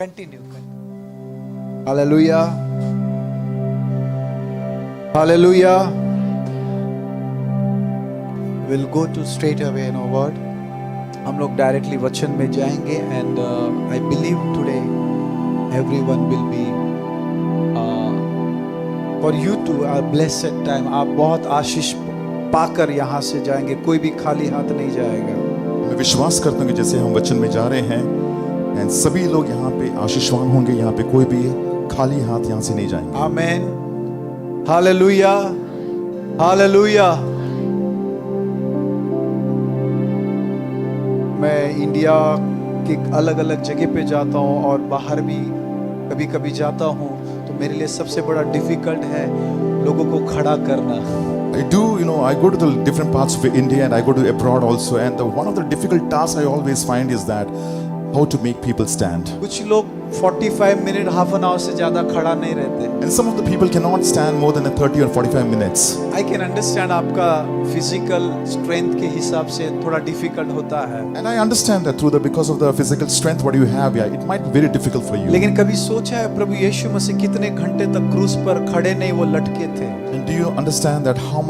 Continue. Hallelujah, hallelujah. Will go to straight away in our word. हम लोग directly वचन में जाएंगे and I believe today everyone will be for you to a blessed time. आप बहुत आशीष पाकर यहाँ से जाएंगे, कोई भी खाली हाथ नहीं जाएगा। मैं विश्वास करता हूँ कि जैसे हम वचन में जा रहे हैं एंड सभी लोग यहाँ पे आशीषवान होंगे, यहाँ पे कोई भी खाली हाथ यहाँ से नहीं जाएंगे। आमीन, हालेलुया, हालेलुया। मैं इंडिया के अलग अलग जगह पे जाता हूँ और बाहर भी कभी कभी जाता हूँ, तो मेरे लिए सबसे बड़ा डिफिकल्ट है लोगों को खड़ा करना। I do, I go to the different parts of India and I go to abroad also, and one of the difficult tasks I always find is that how to make people stand. कुछ लोग 45 minute half an hour से ज्यादा खड़ा नहीं रहते। And some of the people cannot stand more than 30 or 45 minutes. I can understand आपका physical strength के हिसाब से थोड़ा डिफिकल्ट होता है। And I understand that because of the physical strength what you have, yeah, it might be very difficult for you. लेकिन कभी सोचा है प्रभु यीशु मसीह कितने घंटे तक क्रूस पर खड़े नहीं, वो लटके थे। And do you understand that how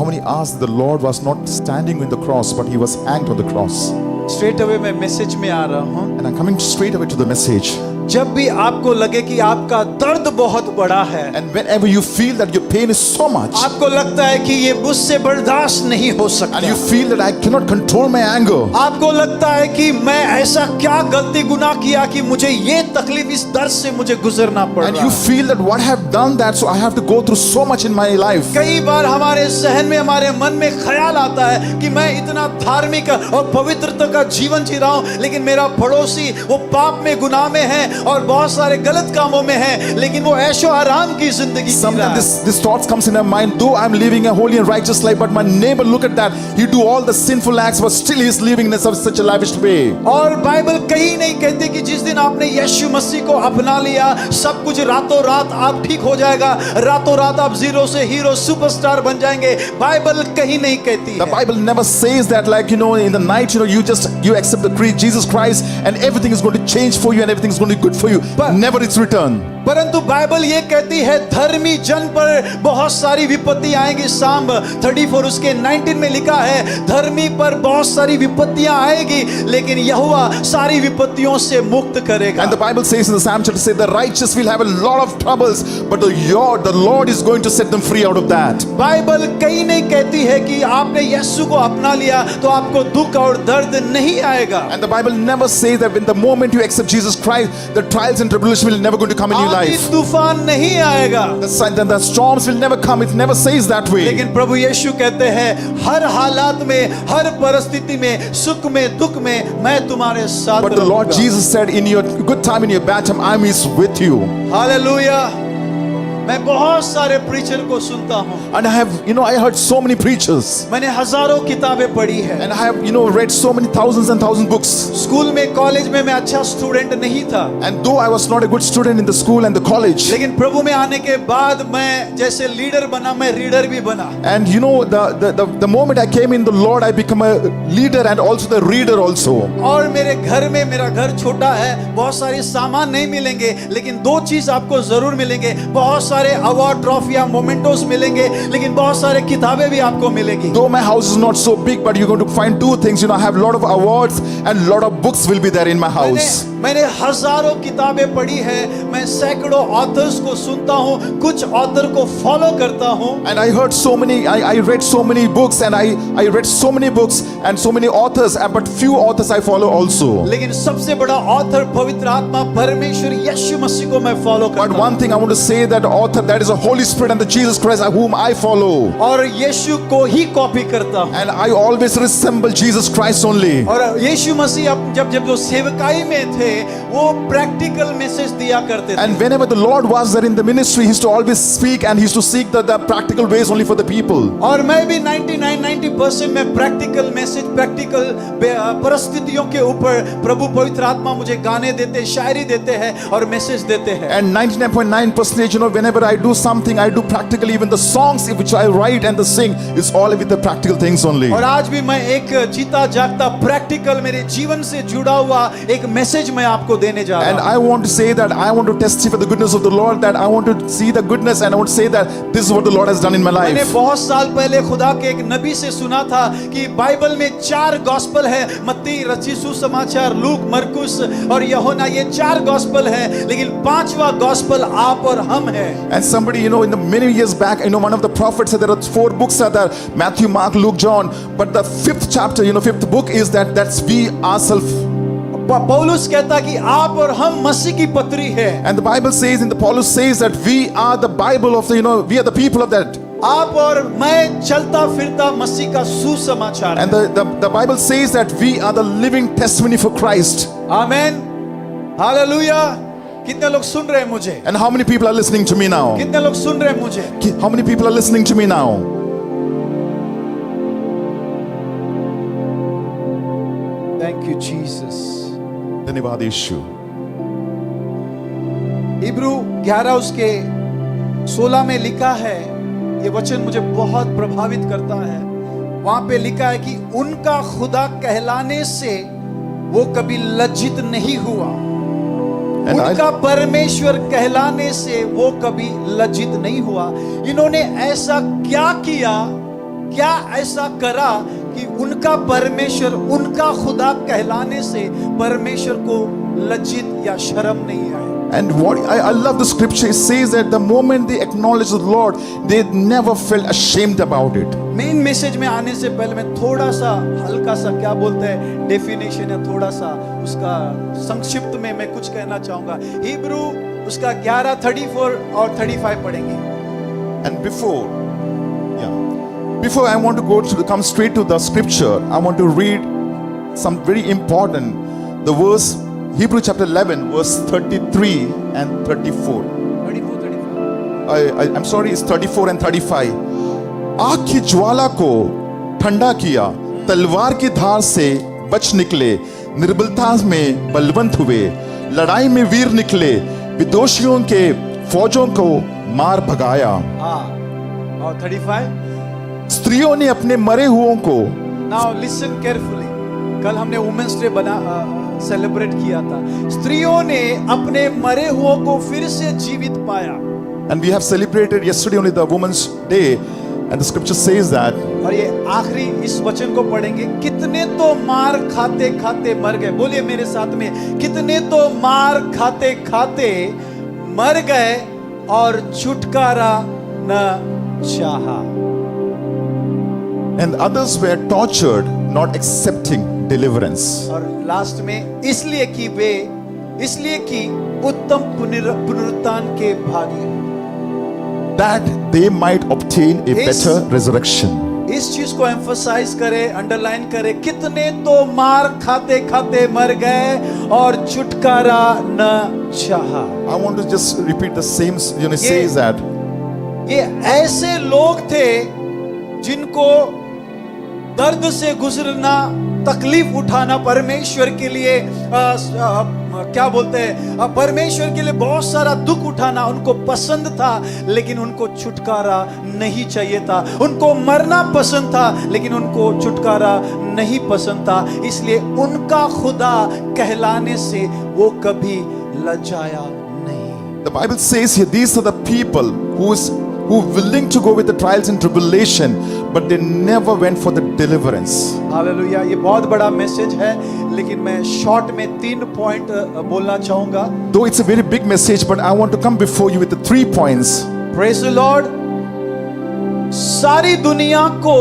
many hours the Lord was not standing on the cross, but he was hanged on the cross? Straight away मैं मैसेज में आ रहा हूँ। And I'm coming straight away to the message. जब भी आपको लगे कि आपका दर्द बहुत बड़ा है, And whenever you feel that your pain is so much, आपको लगता है कि ये मुझसे बर्दाश्त नहीं हो सकता, and you feel that I cannot control my anger, आपको लगता है कि मैं ऐसा क्या गलती गुनाह किया कि मुझे ये तकलीफ, इस दर्द से मुझे गुजरना पड़ and रहा you है। feel that what I have done that, so I have to go through so much in my life. कई बार हमारे जहन में, हमारे मन में ख्याल आता है कि मैं इतना धार्मिक और पवित्रता का जीवन जी रहा हूं, लेकिन मेरा पड़ोसी वो पाप में, गुनाह में है और बहुत सारे गलत कामों में है, लेकिन वो ऐशो आराम की जिंदगी जी रहा है। Sometimes this thoughts comes in our mind, though I'm living a holy and righteous life, but my neighbor, look at that, he do all the sinful acts, but still he is living in such a lavish way. और Bible कहीं नहीं कहती कि जिस दिन आपने यीशु मसीह को अपना लिया सब कुछ रातों रात आप ठीक हो जाएगा, रातों रात आप जीरो से हीरो सुपरस्टार बन जाएंगे। बाइबल कहीं नहीं कहती The Bible never says that, like, in the night, you accept the Jesus Christ and everything is going to change for you and everything is going to be good for you. Never its return. परंतु Bible ये कहती है धर्मी जन पर बहुत सारी विपत्ति आएंगी। साम 34 उसके 19 में लिखा है धर्मी पर बहुत सारी विपत्तियां आएगी, लेकिन यहोवा सारी विपत्तियों से मुक्त करेगा। And the Bible says in the Psalm chapter, say the righteous will have a lot of troubles, but the Lord is going to set them free out of that. Bible कहीं नहीं कहती है कि आपने यीशु को अपना लिया तो आपको दुख और दर्द नहीं आएगा। And the Bible never says that when the moment you accept Jesus Christ, the trials and tribulation will never going to come in your life. तूफान नहीं आएगा, The storms will never come. It never says that way. लेकिन प्रभु यीशु कहते हैं हर हालात में, हर परिस्थिति में, सुख में, दुख में मैं तुम्हारे साथ But the Lord रहूंगा। Jesus said, in your good time, in your bad time, I am with you. Hallelujah. मैं बहुत सारे प्रीचर को सुनता हूँ। And I have, I heard so many preachers. मैंने हजारों किताबें पढ़ी है। And I have, read so many thousands and thousands books. School में, कॉलेज में मैं अच्छा स्टूडेंट नहीं था। And though I was not a good student in the school and the college. लेकिन प्रभु में आने के बाद मैं जैसे लीडर बना, मैं रीडर भी बना। And the moment I came in the Lord, I become a leader and also the reader also. और मेरे घर में, मेरा घर छोटा है, बहुत सारे सामान नहीं मिलेंगे, लेकिन दो चीज आपको जरूर मिलेंगे। बहुत सारे अवार्ड, ट्रॉफियां, मोमेंटोस मिलेंगे, लेकिन बहुत सारे किताबें भी आपको मिलेंगी। Though my house is not so big, but you're going to find two things. I have a lot of awards and a lot of books will be there in my house. मैंने हजारों किताबें पढ़ी है, मैं सैकड़ों authors को सुनता हूँ, कुछ ऑथर को फॉलो करता हूँ। And I heard so many, I read so many books and I read so many books and so many authors, but few authors I follow also. लेकिन सबसे बड़ा ऑथर पवित्र आत्मा परमेश्वर यीशु मसीह को मैं फॉलो करता हूँ। But one thing I want to say, that author, that is the Holy Spirit and the Jesus Christ whom I follow. और यीशु को ही कॉपी करता हूँ। And I always resemble Jesus Christ only. और यीशु मसीह जब वो सेवकाई में थे, वो प्रैक्टिकल मैसेज दिया करते थे। And whenever the Lord was there in the ministry, he used to always speak and he used to seek the practical ways only for the people. और मैं भी 90% में प्रैक्टिकल मैसेज, प्रैक्टिकल परिस्थितियों के ऊपर प्रभु पवित्र आत्मा मुझे गाने देते, शायरी देते हैं और मैसेज देते हैं। And 99.9%, whenever I do something, I do practically. Even the songs which I write and the sing is all with the practical things only. और और आज भी मैं एक जीता जागता प्रैक्टिकल मेरे जीवन से जुड़ा हुआ एक मैसेज मैं आपको देने जा And रहा हूं। I want to say that I want to testify the goodness of the Lord, that I want to see the goodness and I want to say that this is what the Lord has done in my मैंने life. बहुत साल पहले खुदा के एक नबी से सुना था कि बाइबल में 4 गॉस्पल है, मत्ती, रची सुसमाचार, लूक, मरकुस और यूहन्ना, ये 4 गॉस्पल है, लेकिन 5वां गॉस्पल आप और हम है। And somebody, in the many years back, one of the prophets said there are 4 books are there: Matthew, Mark, Luke, John. But the 5th chapter, 5th book is that's we ourselves. पौलुस कहता कि आप और हम मसीह की पत्री है। And the Bible says, Paulus says that we are the Bible of we are the people of that. आप और मैं चलता फिरता मसीह का सुसमाचार And है। the Bible says that we are the living testimony for Christ. Amen, hallelujah. कितने लोग सुन रहे हैं मुझे? And how many people are listening to me now? कितने लोग सुन रहे हैं मुझे? How many people are listening to me now? Thank you Jesus। धन्यवाद यीशु। इब्रू 11 उसके 16 में लिखा है, ये वचन मुझे बहुत प्रभावित करता है। वहां पे लिखा है कि उनका खुदा कहलाने से वो कभी लज्जित नहीं हुआ। उनका परमेश्वर कहलाने से वो कभी लज्जित नहीं हुआ। इन्होंने ऐसा क्या किया, क्या ऐसा करा कि उनका परमेश्वर, उनका खुदा कहलाने से परमेश्वर को लज्जित या शर्म नहीं आए। And what I love the scripture, it says that the moment they acknowledge the Lord, they never felt ashamed about it. Main message में आने से पहले मैं थोड़ा सा हल्का सा क्या बोलते हैं डेफिनेशन या थोड़ा सा उसका संक्षिप्त में मैं कुछ कहना चाहूंगा। हिब्रू उसका 11, 34 और 35 पढ़ेंगे। And before I want to come straight to the scripture, I want to read some very important, the verse Hebrew chapter 11 verse 33 and 34. 34, I'm sorry, it's 34 and 35. आग की ज्वाला को ठंडा किया, तलवार की धार से बच निकले, निर्बलता में बलवंत हुए, लड़ाई में वीर निकले, विदोषियों के फौजों को मार भगाया। हाँ, और 35। स्त्रियों ने अपने मरे हुओं को, Now listen carefully। कल हमने वुमेन्स डे सेलिब्रेट किया था। स्त्रियों ने अपने मरे हुओं को फिर से जीवित पाया। and we have celebrated yesterday only the Women's Day, and the scripture says that, और ये आखिरी इस वचन को पढ़ेंगे, कितने तो मार खाते खाते मर गए। बोलिए मेरे साथ में, कितने तो मार खाते खाते मर गए और छुटकारा न चाहा। and others were tortured, not accepting deliverance. और लास्ट में इसलिए कि उत्तम पुनरुत्थान के भागी, That they might obtain a better resurrection. इस चीज को एम्फसाइज करे, अंडरलाइन करे, कितने तो मार खाते खाते मर गए और छुटकारा न चाहा। I want to just repeat the same, it says that ये ऐसे लोग थे जिनको दर्द से गुजरना, तकलीफ उठाना परमेश्वर के लिए क्या बोलते हैं, परमेश्वर के लिए बहुत सारा दुख उठाना उनको पसंद था, लेकिन उनको छुटकारा नहीं चाहिए था। उनको मरना पसंद था, लेकिन उनको छुटकारा नहीं पसंद था। इसलिए उनका खुदा कहलाने से वो कभी लजाया नहीं। the Bible says here, these are the people who willing to go with the trials and tribulation, but they never went for the deliverance. Hallelujah. ये बहुत बड़ा मैसेज है, लेकिन मैं शॉर्ट में 3 पॉइंट बोलना चाहूंगा। Though it's a very big message, but I want to come before you with the 3 points. Praise the Lord. सारी दुनिया को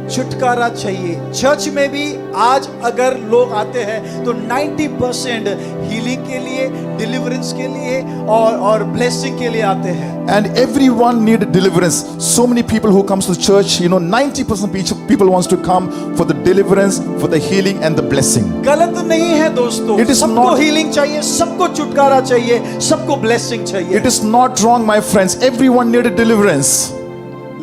छुटकारा चाहिए। चर्च में भी आज अगर लोग आते हैं तो 90% हीलिंग के लिए, डिलीवरेंस के लिए और ब्लेसिंग के लिए आते हैं। And everyone needed deliverance. So many people who comes to the church, 90% people wants to come for the deliverance, for the healing and the blessing. गलत नहीं है दोस्तों, It is सबको not- हीलिंग चाहिए, सबको छुटकारा चाहिए, सबको ब्लेसिंग चाहिए। It is not wrong, my friends. Everyone needed deliverance.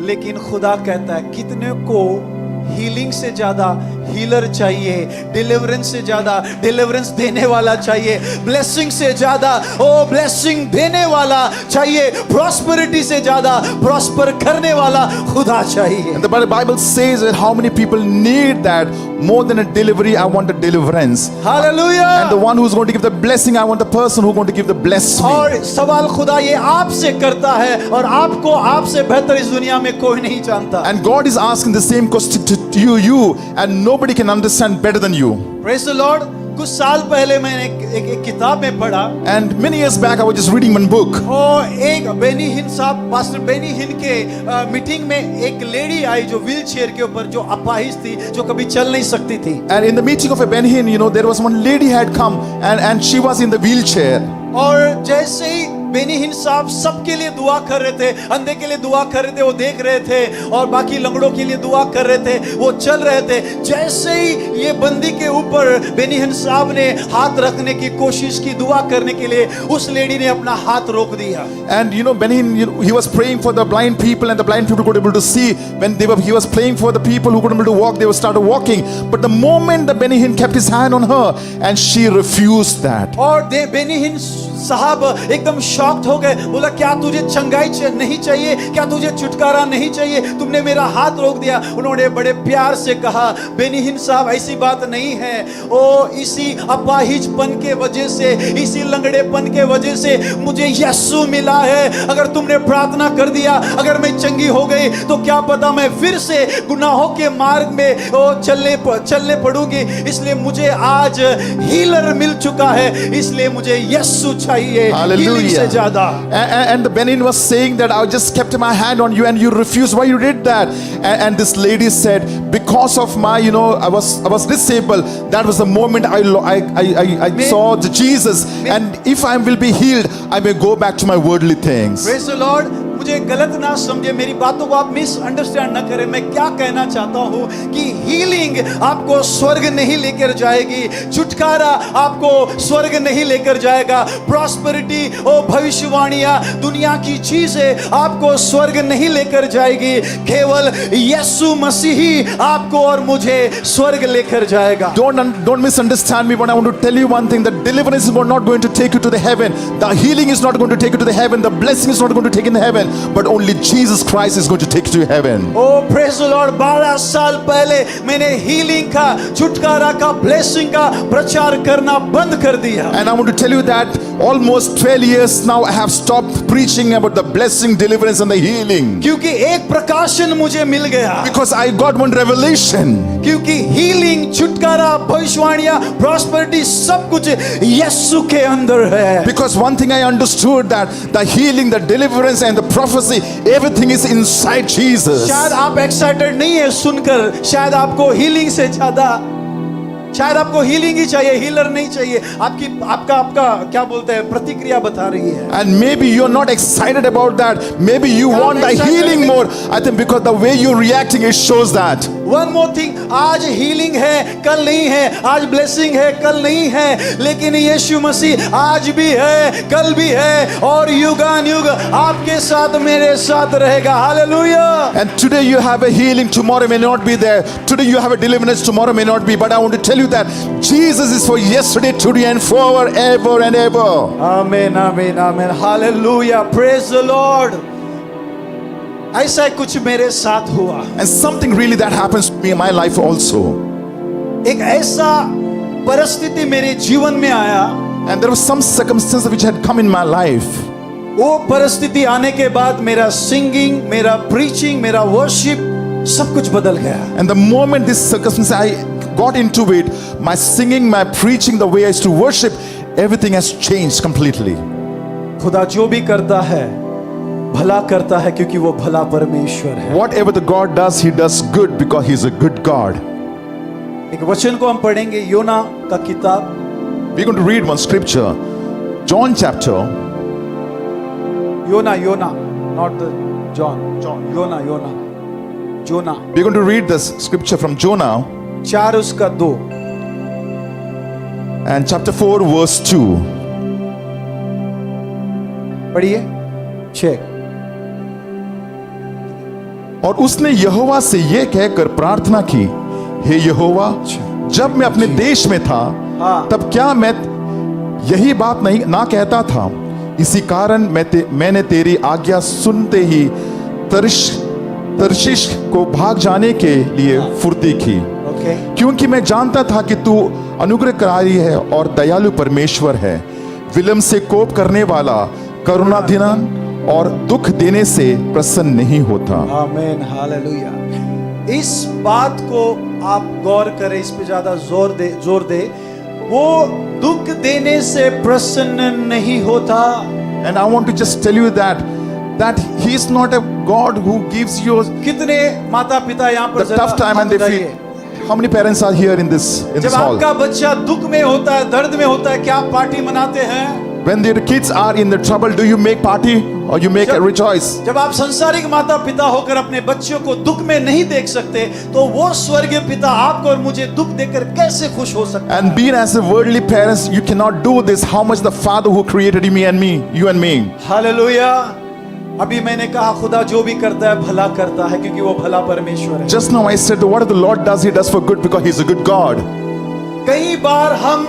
लेकिन खुदा कहता है कितने को हीलिंग से ज्यादा हीलर चाहिए, डिलीवरेंस से ज्यादा डिलीवरेंस देने वाला चाहिए, ब्लेसिंग से ज्यादा ब्लेसिंग देने वाला चाहिए, प्रॉस्पेरिटी से ज्यादा प्रॉस्पर करने वाला खुदा चाहिए। And the Bible says that how many people need that more than a delivery. I want a deliverance. Hallelujah. And the one who's going to give the blessing, I want the person who's going to give the blessing. और सवाल खुदा ये आपसे करता है, और आपको आपसे बेहतर इस दुनिया में कोई नहीं जानता। And God is asking the same question to you, and nobody can understand better than you. Praise the Lord। कुछ साल पहले मैंने एक किताब में पढ़ा, And many years back, I was just reading one book. और एक बेनी हिन साहब, पास्टर बेनी हिन के मीटिंग में एक लेडी आई जो व्हील चेयर के ऊपर, जो अपाहिज थी, जो कभी चल नहीं सकती थी। And in the meeting of a Ben Hinn, there was one lady had come, and she was in the wheelchair. और जैसे ही बेनी हिन साहब सबके लिए दुआ कर रहे थे, अंधे के लिए दुआ कर रहे थे, वो देख रहे थे, और बाकी लंगड़ों के लिए दुआ कर रहे थे, वो चल रहे थे। जैसे ही ये बंदी के ऊपर बेनी हिन साहब ने हाथ रखने की कोशिश की, दुआ करने के लिए, उस लेडी ने अपना हाथ रोक दिया। And Ben Hinn, he was praying for the blind people, and the blind people could able to see. When he was praying for the people who couldn't able to walk, they would start walking. But the moment that Benny Hinn kept his hand on her, and she refused that. और बेनी हिन साहब एकदम shocked हो गए, बोला क्या तुझे चंगाई नहीं चाहिए, क्या तुझे छुटकारा नहीं चाहिए, तुमने मेरा हाथ रोक दिया। उन्होंने बड़े प्यार से कहा, बेनी हिन साहब ऐसी बात नहीं है, इसी अपाहिजपन के वजह से, इसी लंगड़ेपन के वजह से मुझे यीशु मिला है। अगर तुमने प्रार्थना कर दिया, अगर मैं चंगी हो गई, तो क्या पता मैं फिर से गुनाहों के मार्ग में चलने पड़ूंगी। इसलिए मुझे आज हीलर मिल चुका है, इसलिए मुझे यीशु चाहिए। Hallelujah. And the Ben Hinn was saying that I just kept my hand on you and you refused. Why you did that? And this lady said, because of my, I was disabled. That was the moment I saw the Jesus. And if I will be healed, I may go back to my worldly things. Praise the Lord। मुझे गलत ना समझे, मेरी बातों को आप misunderstand ना करें। मैं क्या कहना चाहता हूँ कि हीलिंग आपको स्वर्ग नहीं लेकर जाएगी, छुटकारा आपको स्वर्ग नहीं लेकर जाएगा, प्रॉस्पेरिटी भविष्यवाणियां, दुनिया की चीजें आपको स्वर्ग नहीं लेकर जाएगी। केवल यीशु मसीह ही आपको और मुझे स्वर्ग लेकर जाएगा। Don't misunderstand me, but I want to tell you one thing: that deliverance is not going to take you to the heaven. The healing is not going to take you to the heaven. The blessing is not going to take you in the heaven. But only Jesus Christ is going to take you to heaven. Oh, praise the Lord। 12 साल पहले मैंने healing का, छुटकारा का, blessing का प्रचार करना बंद कर दिया। And I want to tell you that almost 12 years now I have stopped preaching about the blessing, deliverance and the healing. क्योंकि एक प्रकाशन मुझे मिल गया। Because I got one revelation. क्योंकि हीलिंग, छुटकारा, भविष्यवाणियां, प्रॉस्पेरिटी सब कुछ यीशु के अंदर है। Because one thing I understood, that the healing, the deliverance and the prophecy, everything is inside Jesus. शायद आप एक्साइटेड नहीं है सुनकर, शायद आपको हीलिंग से ज्यादा, शायद आपको हीलिंग ही चाहिए, हीलर नहीं चाहिए। आपका क्या बोलते हैं, प्रतिक्रिया बता रही है। And maybe you're not excited about that. Maybe you want the healing more. I think because the way you're reacting, it shows that. One more thing, आज हीलिंग है, कल नहीं है, आज ब्लेसिंग है, कल नहीं है, लेकिन यीशु मसीह आज भी है, कल भी है, और युगानुयुग आपके साथ, मेरे साथ रहेगा। Hallelujah. And today you have a healing, tomorrow may not be there. Today you have a deliverance, tomorrow may not be. But I want to tell you that Jesus is for yesterday, today and forever and ever. Amen, amen, amen. Hallelujah. Praise the Lord. ऐसा कुछ मेरे साथ हुआ। And something really that happens to me in my life also. एक ऐसा परिस्थिति मेरे जीवन में आया, And there was some circumstance which had come in my life. वो परिस्थिति आने के बाद मेरा सिंगिंग, मेरा प्रीचिंग, मेरा वर्शिप सब कुछ बदल गया। And the moment this circumstance I got into it, my singing, my preaching, the way I used to worship, everything has changed completely. खुदा जो भी करता है भला करता है, क्योंकि वो भला परमेश्वर है। Whatever the God does, He does good because He's a good God. एक वचन को हम पढ़ेंगे, योना का किताब। We're going to read one scripture, John chapter. योना, not the John, योना, जोना। We're going to read this scripture from Jonah 4 उसका 2 and chapter 4 verse 2. पढ़िए 6। और उसने यहोवा से यह कहकर प्रार्थना की, हे यहोवा, जब मैं अपने देश में था हाँ। तब क्या मैं यही बात नहीं ना कहता था? इसी कारण मैंने तेरी आज्ञा सुनते ही तर्शीश को भाग जाने के लिए फुर्ती की, ओके। क्योंकि मैं जानता था कि तू अनुग्रहकारी है और दयालु परमेश्वर है, विलंब से कोप करने वाला, करुणाधीन और दुख देने से प्रसन्न नहीं होता। आमीन, हालेलुया। इस बात को आप गौर करें, इस पे ज्यादा जोर दे। वो दुख देने से प्रसन्न नहीं होता। And I want to just tell you that he is not a God who gives you कितने माता पिता यहाँ पर the tough time and they feel. How many parents are here in this जब hall? आपका बच्चा दुख में होता है, दर्द में होता है, क्या आप पार्टी मनाते हैं? When their kids are in the trouble, do you make party or you make a rejoice? जब आप संसारिक माता पिता होकर अपने बच्चों को दुख में नहीं देख सकते, तो वो स्वर्गीय पिता आपको और मुझे दुख देकर कैसे खुश हो सकता है? And being as a worldly parents, you cannot do this. How much the Father who created me and me, you and me. Hallelujah. अभी मैंने कहा खुदा जो भी करता है भला करता है, क्योंकि वो भला परमेश्वर है। Just now I said what the Lord does, He does for good because He's a good God. कई बार हम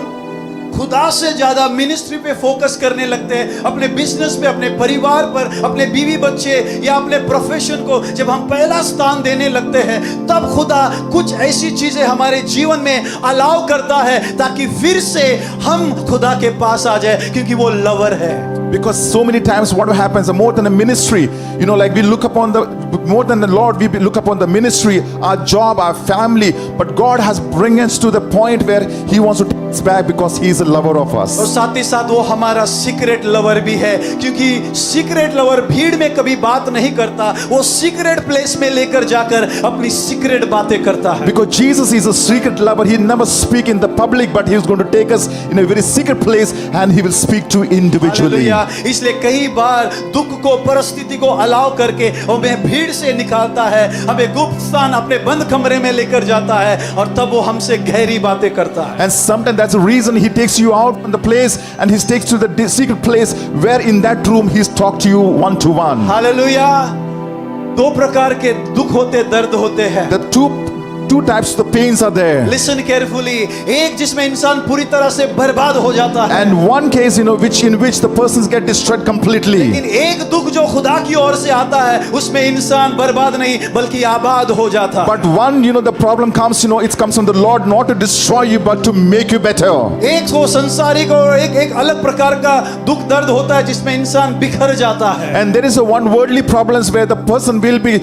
खुदा से ज्यादा मिनिस्ट्री पे फोकस करने लगते हैं, अपने बिजनेस पे, अपने परिवार पर, अपने बीवी बच्चे या अपने प्रोफेशन को जब हम पहला स्थान देने लगते हैं, तब खुदा कुछ ऐसी चीजें हमारे जीवन में अलाउ करता है ताकि फिर से हम खुदा के पास आ जाए, क्योंकि वो लवर है। Because so many times what happens, more than a ministry, like we look upon more than the Lord, we look upon the ministry, our job, our family, but God has bring us to the point where He wants to take us back because He is a lover of us. और साथ ही साथ वो हमारा secret lover भी है, क्योंकि secret lover भीड़ में कभी बात नहीं करता, वो सीक्रेट प्लेस में लेकर जाकर अपनी सीक्रेट बातें करता है। Because Jesus is a secret lover, He never speak in the public, but He is going to take us in a very secret place and He will speak to individually. इसलिए कई बार दुख को, परिस्थिति को allow करके हमें भीड़ से निकालता है, हमें गुप्त स्थान अपने बंद कमरे में लेकर जाता है, और तब वो हमसे गहरी बातें करता है। And sometimes that's the reason He takes you out from the place and He takes to the secret place where in that room He's talk to you one to one. Hallelujah. दो प्रकार के दुख होते, दर्द होते हैं। The two types of the pains are there. Listen carefully. एक जिसमें इंसान पूरी तरह से बर्बाद हो जाता है, And one case, in which the persons get destroyed completely. लेकिन एक दुख जो खुदा की ओर से आता है, उसमें इंसान बर्बाद नहीं बल्कि आबाद हो जाता है। But one, the problem comes, it comes from the Lord not to destroy you but to make you better. एक वो संसारिक और एक अलग प्रकार का दुख दर्द होता है जिसमें इंसान बिखर जाता है। And there is a one worldly problems where the person will be,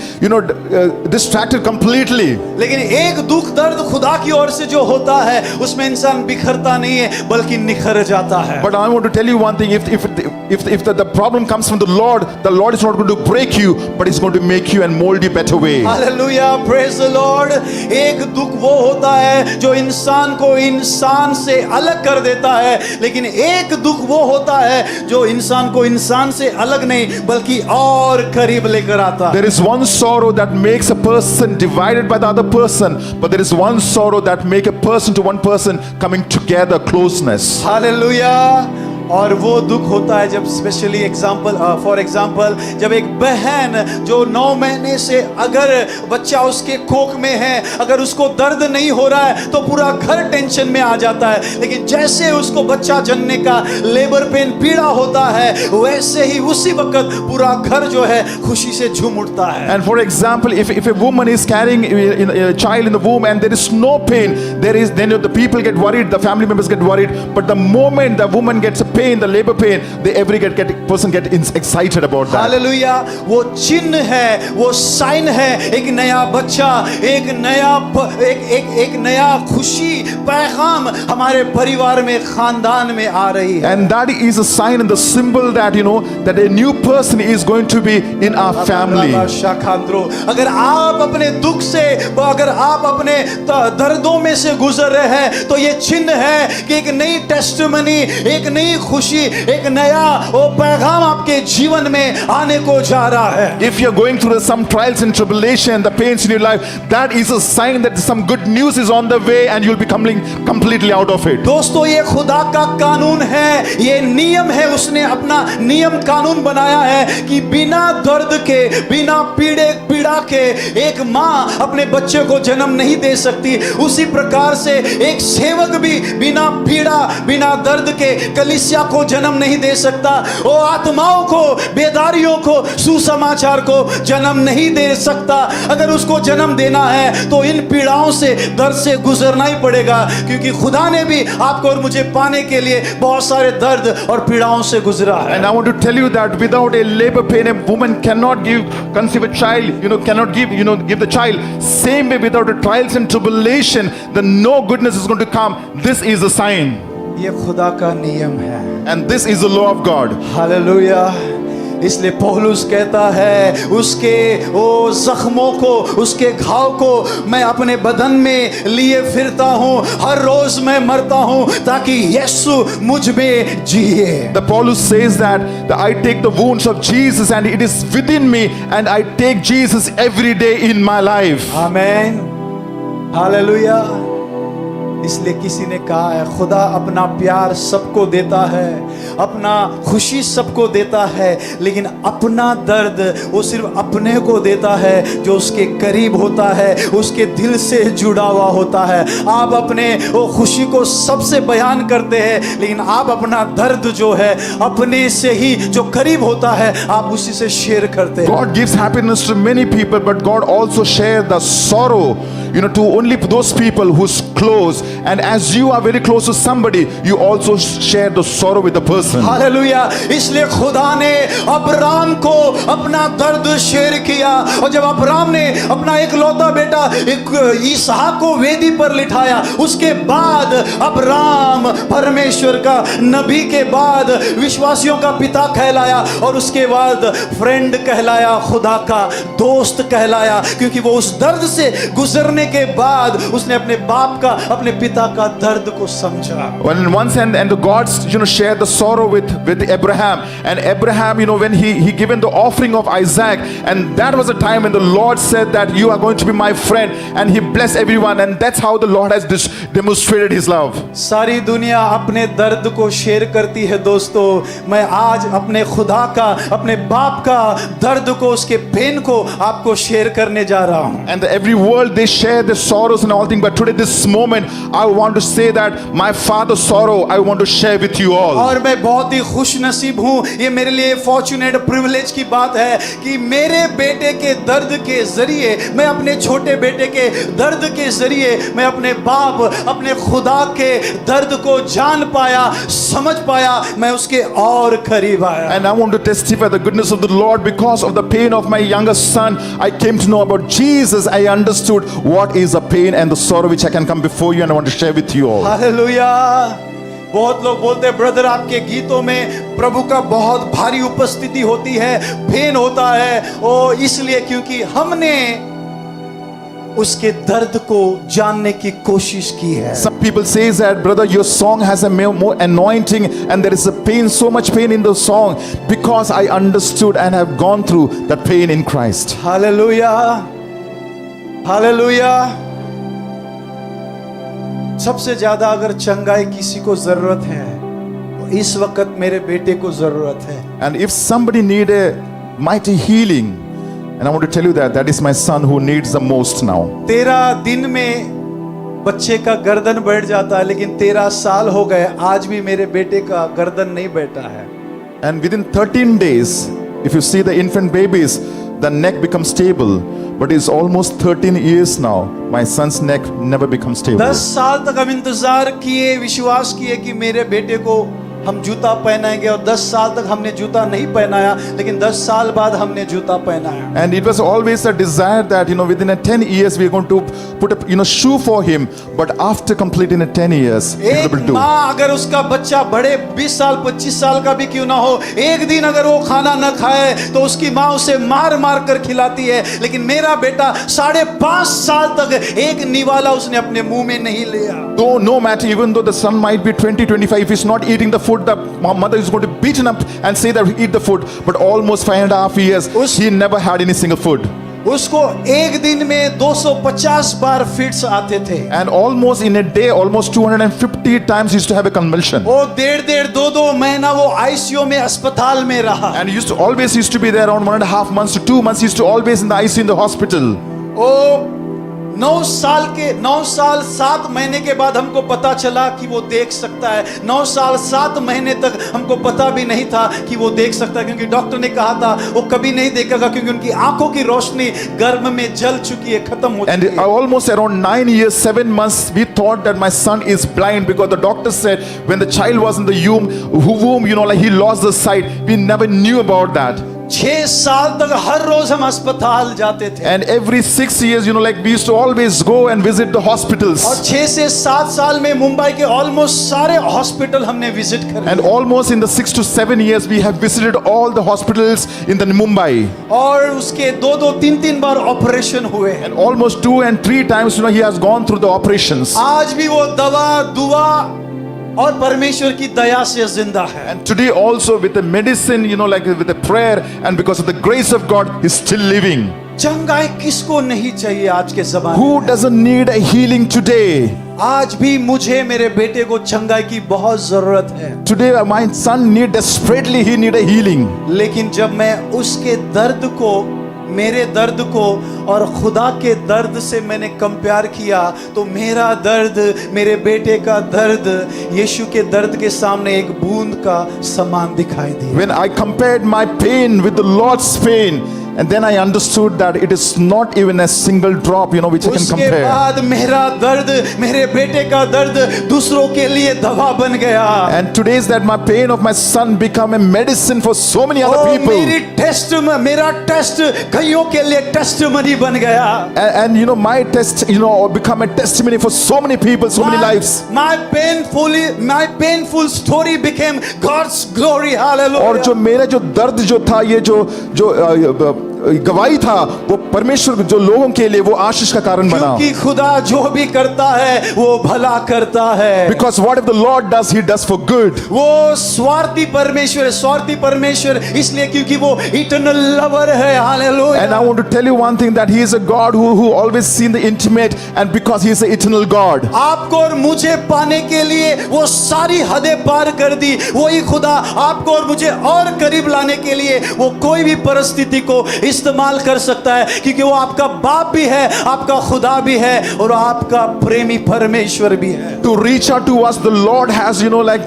distracted completely. लेकिन एक दुख दर्द खुदा की ओर से जो होता है, उसमें इंसान बिखरता नहीं है बल्कि निखर जाता है। But I want to tell you one thing, if the problem comes from the Lord is not going to break you, but He's going to make you and mold you better way. Hallelujah, praise the Lord. एक दुख वो होता है जो इंसान को इंसान से अलग कर देता है, लेकिन एक दुख वो होता है जो इंसान को इंसान से अलग नहीं बल्कि और करीब लेकर आता है। There is one sorrow that makes a person divided by the other person, but there is one sorrow that make a person to one person coming together, closeness. Hallelujah. और वो दुख होता है जब स्पेशली फॉर एग्जाम्पल जब एक बहन जो 9 महीने से अगर बच्चा उसके कोख में है, अगर उसको दर्द नहीं हो रहा है तो पूरा घर टेंशन में आ जाता है, लेकिन जैसे उसको बच्चा जनने का लेबर पेन पीड़ा होता है, वैसे ही उसी वक्त पूरा घर जो है खुशी से झूम उठता है। And for example, if a woman is carrying a child in the womb and there is no pain, then the people get worried, the family members get worried, but the moment the woman gets a pain, the labor pain, person get excited about that. Hallelujah. वो चिन्ह है, वो sign है, एक नया बच्चा, एक नया खुशी पैगाम हमारे परिवार में, खानदान में आ रही है। And that is a sign and the symbol that that a new person is going to be in our family. अगर आप अपने दुख से, अगर आप अपने दर्दों में से गुजर रहे हैं, तो ये चिन्ह है कि एक नई टेस्टिमनी, एक नई खुशी, एक नया वो पैगाम आपके जीवन में आने को जा रहा है। If you're going through some trials and tribulation, the pains in your life, that is a sign that some good news is on the way and you'll be coming completely out of it. दोस्तों, ये खुदा का कानून है, ये नियम है। उसने अपना नियम कानून बनाया है कि बिना दर्द के, बिना पीड़ा के एक माँ अपने बच्चे को जन्म नहीं दे सकती। उसी प्रकार से एक सेवक भी बिना पीड़ा, बिना दर्द के कलीसिया को जन्म नहीं दे सकता। वो आत्माओं को, बेदारियों को, सुसमाचार को जन्म नहीं दे सकता। अगर उसको जन्म देना है तो इन पीड़ाओं से, दर्द से गुजरना ही पड़ेगा, क्योंकि खुदा ने भी आपको और मुझे पाने के लिए बहुत सारे दर्द और पीड़ाओं से गुजरा है। And I want to tell you that without a labor pain, a woman cannot conceive a child, cannot give the child. Same way, without the trials and tribulation, then no goodness is going to come. This is a sign. ये खुदा का नियम है। And this is the law of God. Hallelujah. इसलिए पौलुस कहता है, उसके वो जख्मों को, उसके घाव को मैं अपने बदन में लिए फिरता हूँ। हर रोज मैं मरता हूँ ताकि यीशु मुझ में जिए। The Paulus says that I take the wounds of Jesus and it is within me, and I take Jesus every day in my life. आमीन, हालेलुया। इसलिए किसी ने कहा है, खुदा अपना प्यार सबको देता है, अपना खुशी सबको देता है, लेकिन अपना दर्द वो सिर्फ अपने को देता है जो उसके करीब होता है, उसके दिल से जुड़ा हुआ होता है। आप अपने वो खुशी को सबसे बयान करते हैं, लेकिन आप अपना दर्द जो है अपने से ही, जो करीब होता है, आप उसी से शेयर करते हैं। God gives happiness to many people, but God also shares the sorrow, to only those people who's close. And as you are very close to somebody, you also share the sorrow with the person. Hallelujah. इसलिए खुदा ने Abram को अपना दर्द share किया, और जब Abram ने अपना इकलौता बेटा इसहाक को वेदी पर लिटाया, उसके बाद अब्राम परमेश्वर का नबी के बाद विश्वासियों का पिता कहलाया, और उसके बाद फ्रेंड कहलाया, खुदा का दोस्त कहलाया, क्योंकि वो उस दर्द से गुजरने के बाद उसने अपने बाप का, अपने पिता का दर्द को समझा। Well, in one sense, and the gods, shared the sorrow with Abraham, and Abraham, when he given the offering of Isaac, and that was a time when the Lord said that you are going to be my friend, and he blessed everyone, and that's how the Lord has demonstrated his love. सारी दुनिया अपने दर्द को share करती है दोस्तों। मैं आज अपने खुदा का, अपने बाप का दर्द को, उसके पेन को आपको शेयर करने जा रहा हूं। And every world they share their sorrows and all things, but today this moment I want to say that my father's sorrow I want to share with you all. और मैं बहुत ही खुश नसीब हूँ, ये मेरे लिए फॉर्चुनेट प्रिविलेज की बात है कि मेरे बेटे के दर्द के जरिए, मैं अपने छोटे बेटे के दर्द के जरिए, मैं अपने बाप, अपने खुदा के दर्द को जान पाया, समझ पाया, मैं उसके और करीब आया। And I want to testify the goodness of the Lord. Because of the pain of my youngest son, I came to know about Jesus. I understood what is the pain and the sorrow which I can come before you, and I want to share with you all. Hallelujah. बहुत लोग बोलते हैं, brother आपके गीतों में प्रभु का बहुत भारी उपस्थिति होती है, पेन होता है, और इसलिए क्योंकि हमने उसके दर्द को जानने की कोशिश की है। Some people say that, brother, your song has a more anointing, and there is a pain, so much pain in the song, because I understood and have gone through that pain in Christ. Hallelujah, hallelujah. सबसे ज्यादा अगर चंगाई किसी को जरूरत है, तो इस वक्त मेरे बेटे को जरूरत है। And if somebody need a mighty healing, and I want to tell you that is my son who needs the most now. 13 दिन में बच्चे का गर्दन बैठ जाता है, लेकिन 13 साल हो गए, आज भी मेरे बेटे का गर्दन नहीं बैठा है। And within 13 days, if you see the infant babies, the neck becomes stable. But it's almost 13 years now. My son's neck never becomes stable. 10 साल तक हम इंतजार किए, विश्वास किए कि मेरे बेटे को हम जूता पहनाएंगे, और 10 साल तक हमने जूता नहीं पहनाया, लेकिन 10 साल बाद हमने जूता पहनाया। And it was always a desire that within 10 years we are going to put a shoe for him, but after completing 10 years we will एक be able to. माँ अगर उसका बच्चा बड़े 20 साल 25 साल का भी क्यों ना हो, एक दिन अगर वो खाना न खाए तो उसकी माँ उसे मार मार कर खिलाती है, लेकिन मेरा बेटा 5.5 साल तक एक निवाला उसने अपने मुंह में नहीं लिया। Though no matter, even though the son might be 20, 25, if he's not eating the food food, the mother is going to beat him up and say that eat the food. But almost 5.5 years, he never had any single food. उसको एक दिन में 250 बार fits आते थे। And almost in a day, almost 250 times he used to have a convulsion. वो डेढ़ 2 महीना वो आईसीयू में अस्पताल में रहा। And he always used to be there around 1.5 months to 2 months. He used to always in the ICU in the hospital. वो 9 साल 7 महीने के बाद हमको पता चला कि वो देख सकता है। 9 साल 7 महीने तक हमको पता भी नहीं था कि वो देख सकता है, क्योंकि डॉक्टर ने कहा था वो कभी नहीं देखेगा, क्योंकि उनकी आंखों की रोशनी गर्भ में जल चुकी है, खत्म हो चुकी है। And almost around 9 years, 7 months, we thought that my son is blind, because the doctor said when the child was in the womb, like he lost the sight. We never knew about that. 6 साल तक हर रोज हम अस्पताल जाते थे। And every 6 years, like we used to always go and visit the hospitals. और 6 से 7 साल में मुंबई के ऑलमोस्ट सारे हॉस्पिटल हमने विजिट करे। And almost in the 6 to 7 years, we have visited all the hospitals in the Mumbai. और उसके 2 3 बार ऑपरेशन हुए हैं। And almost 2 and 3 times, he has gone through the operations. आज भी वो दवा दुआ और परमेश्वर की दया से जिंदा है। And today also with the medicine, like with the prayer, and because of the grace of God, he's still living. चंगाई किसको नहीं चाहिए आज के ज़माने Who में? doesn't need a healing today? आज भी मुझे मेरे बेटे को चंगाई की बहुत जरूरत है। Today my son desperately he need a healing. लेकिन जब मैं उसके दर्द को, मेरे दर्द को और खुदा के दर्द से मैंने कंपेयर किया, तो मेरा दर्द, मेरे बेटे का दर्द यीशु के दर्द के सामने एक बूंद का समान दिखाई दिया। When I compared my pain with the Lord's pain, and then I understood that it is not even a single drop, which I can उसके compare. बाद मेरा दर्द, मेरे बेटे का दर्द दूसरों के लिए दवा बन गया। And today is that my pain of my son become a medicine for so many other people. मेरी टेस्ट में, मेरा टेस्ट कईयों के लिए टेस्टमनी बन गया। And my test, become a testimony for so many people, so many lives. My painful story became God's glory. Hallelujah. और जो मेरा जो दर्द जो था, ये जो गवाही था, वो परमेश्वर जो लोगों के लिए वो आशीष का कारण बना। क्योंकि खुदा जो भी करता है वो भला करता है। Because whatever the Lord does, He does for good. वो स्वार्थी परमेश्वर इसलिए क्योंकि वो इटर्नल लवर है। Hallelujah. And I want to tell you one thing, that He is a God who always seen the intimate, and because He is an eternal God. आपको और मुझे पाने के लिए वो सारी हदें पार कर दी। वही खुदा आपको और मुझे और करीब लाने के लिए वो कोई भी परिस्थिति को इस्तेमाल कर सकता है, क्योंकि वो आपका बाप भी है, आपका खुदा भी है और आपका प्रेमी परमेश्वर भी है। To reach out to us, the Lord has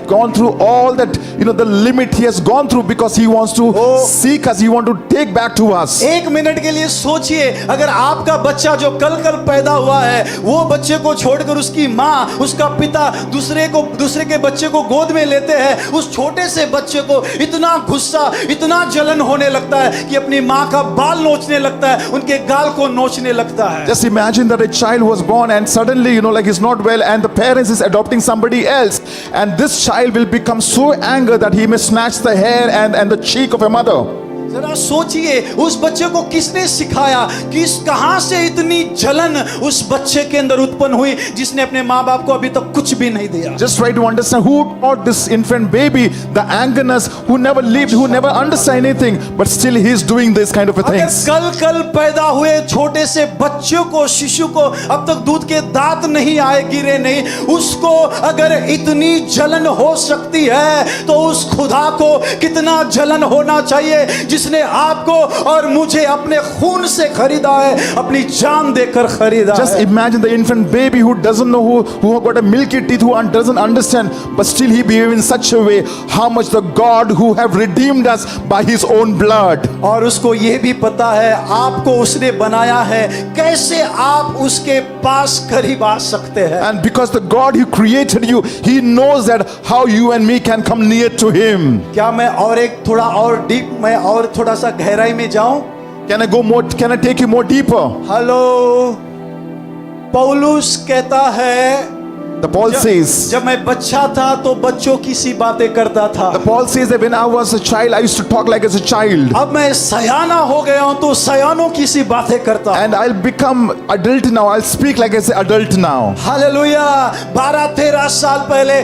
gone through all that, the limit He has gone through, because He wants to seek us, He wants to take back to us. एक minute के लिए सोचिए, अगर आपका बच्चा जो कल पैदा हुआ है, वो बच्चे को छोड़कर उसकी माँ, उसका पिता दूसरे के बच्चे को गोद में लेते हैं, उस छोटे से बच्चे को इतना गुस्सा, इतना जलन होने लगता है कि अपनी माँ का बाल नोचने लगता है, उनके गाल को नोचने लगता है। Just imagine that a child was born and suddenly, he's not well, and the parents is adopting somebody else, and this child will become so angry that he may snatch the hair and the cheek of a mother. जरा सोचिए, उस बच्चे को किसने सिखाया, कहां से इतनी जलन उस बच्चे के अंदर उत्पन्न हुई, जिसने अपने माँ बाप को अभी तक कुछ भी नहीं दिया। Just try to understand who taught this infant baby the angerness, who never lived, who never understand anything, but still he is doing this kind of a अगर things. कल पैदा हुए छोटे से बच्चों को, शिशु को अब तक दूध के दांत नहीं आए, गिरे नहीं, उसको अगर इतनी जलन हो सकती है, तो उस खुदा को कितना जलन होना चाहिए, जिसने आपको और मुझे अपने खून से खरीदा है, अपनी जान देकर खरीदा है। Just imagine the infant baby who doesn't know, who got a milky teeth, who doesn't understand, but still he behave in such a way. How much the God who have redeemed us by His own blood. और उसको ये भी पता है आपको उसने बनाया है, कैसे आप उसके पास करीब आ सकते हैं। And because the God who created you, He knows that how you and me can come near to Him. क्या मैं और एक थोड़ा और डीप, मैं और थोड़ा सा गहराई में जाऊं? Can I take you more deeper? Hello, पौलुस कहता है The Paul says, जब मैं बच्चा था तो बच्चों की सी बातें करता था, the Paul says that when I was a child, I used to talk like as a child. अब मैं सयाना हो गया हूं तो सयानों की सी बातें करता हूं। And I'll become adult now. I'll speak like as an adult now. Hallelujah. 12-13 साल पहले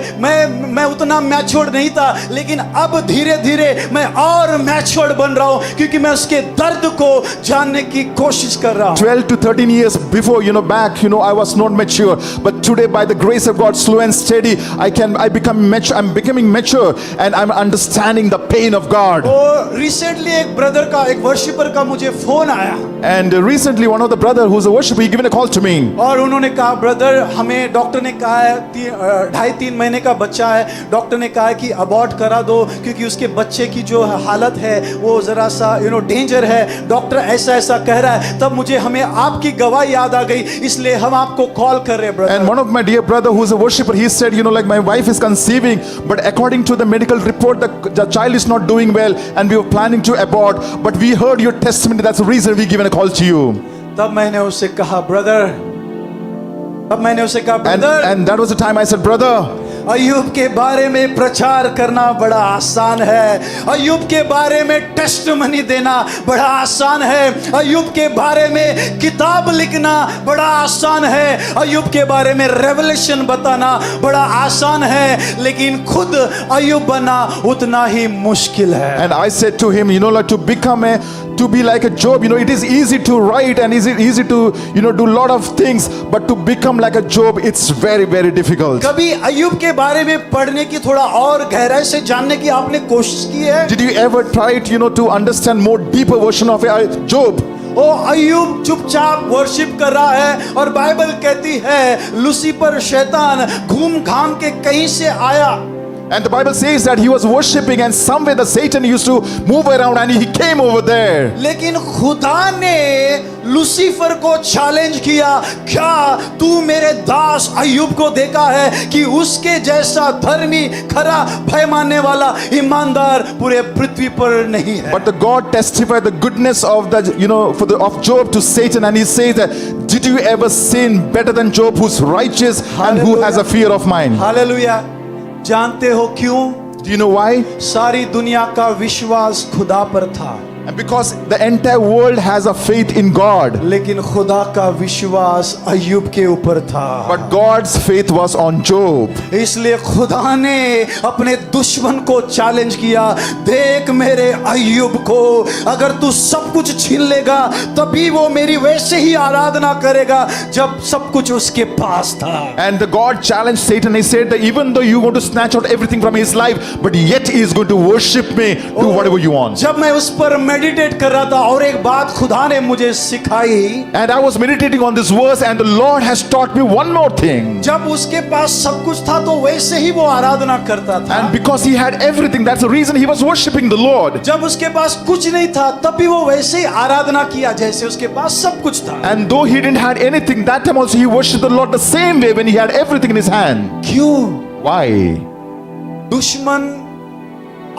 मैं उतना मैच्योर्ड नहीं था, लेकिन अब धीरे धीरे मैं और मैच्योर्ड बन रहा हूं, क्योंकि मैं उसके दर्द को जानने की कोशिश कर रहा हूं। 12 to 13 years before, back, I was not mature. But today, by the grace of God, slow and steady, I become mature. I'm becoming mature, and I'm understanding the pain of God. और recently एक worshipper का मुझे phone आया, And recently, one of the brother who's a worshiper, he given a call to me. और उन्होंने कहा, brother, हमें doctor ने कहा है 2.5-3 महीने का बच्चा है, डॉक्टर ने कहा है कि अबॉर्ट करा दो, क्योंकि उसके बच्चे की जो हालत है वो जरा सा डेंजर है, डॉक्टर ऐसा ऐसा कह रहा है। तब हमें आपकी गवाही याद आ गई, इसलिए हम आपको कॉल कर रहे हैं brother. And one of my dear brother who's a worshipper, he said, like my wife is conceiving, but according to the medical report, the child is not doing well, and we were planning to abort, but we heard your testimony. That's the reason we given a call to you. तब मैंने उससे कहा, brother, And that was the time I said, brother, अय्यूब के बारे में प्रचार करना बड़ा आसान है, अय्यूब के बारे में टेस्टिमनी देना बड़ा आसान है, अय्यूब के बारे में किताब लिखना बड़ा आसान है, अय्यूब के बारे में रेवलेशन बताना बड़ा आसान है, लेकिन खुद अय्यूब बनना उतना ही मुश्किल है। And I said to him, like to be like a Job, it is easy to write and easy to do lot of things, but to become like a Job, it's very, very difficult. कभी अय्यूब के बारे में पढ़ने की, थोड़ा और गहराई से जानने की आपने कोशिश की है? Did you ever try to understand more deeper version of Job? ओ अय्यूब चुपचाप वर्शिप कर रहा है, और बाइबल कहती है लूसीफर शैतान घूम घाम के कहीं से आया। And the Bible says that he was worshipping, and somewhere the Satan used to move around, and he came over there. लेकिन खुदा ने लूसीफर को चैलेंज किया, क्या तू मेरे दास अय्यूब को देखा है कि उसके जैसा धर्मी, खरा, भय मानने वाला, ईमानदार पूरे पृथ्वी पर नहीं है? But the God testified the goodness of the of Job to Satan, and he says that, did you ever sin better than Job, who's righteous and who has a fear of mine? Hallelujah. जानते हो क्यों? Do you know why? सारी दुनिया का विश्वास खुदा पर था, And because the entire world has a faith in God, लेकिन खुदा का विश्वास अय्यूब के ऊपर था। but God's faith was on Job. इसलिए खुदा ने अपने दुश्मन को चैलेंज किया, देख मेरे अय्यूब को, अगर तू सब कुछ छीन लेगा तभी वो मेरी वैसे ही आराधना करेगा जब सब कुछ उसके पास था। And the God challenged Satan. He said that even though you want to snatch out everything from his life, but yet he is going to worship me, do whatever you want. जब मैं उस पर meditate कर रहा था, और एक बात खुदा ने मुझे सिखाई, And I was meditating on this verse, and the Lord has taught me one more thing. जब उसके पास सब कुछ था तो वैसे ही वो आराधना करता था। And because he had everything, that's the reason he was worshiping the Lord. जब उसके पास कुछ नहीं था तब भी वो वैसे ही आराधना किया जैसे उसके पास सब कुछ था। And though he didn't have anything, that time also he worshipped the Lord the same way when he had everything in his hand. क्यों? Why? दुश्मन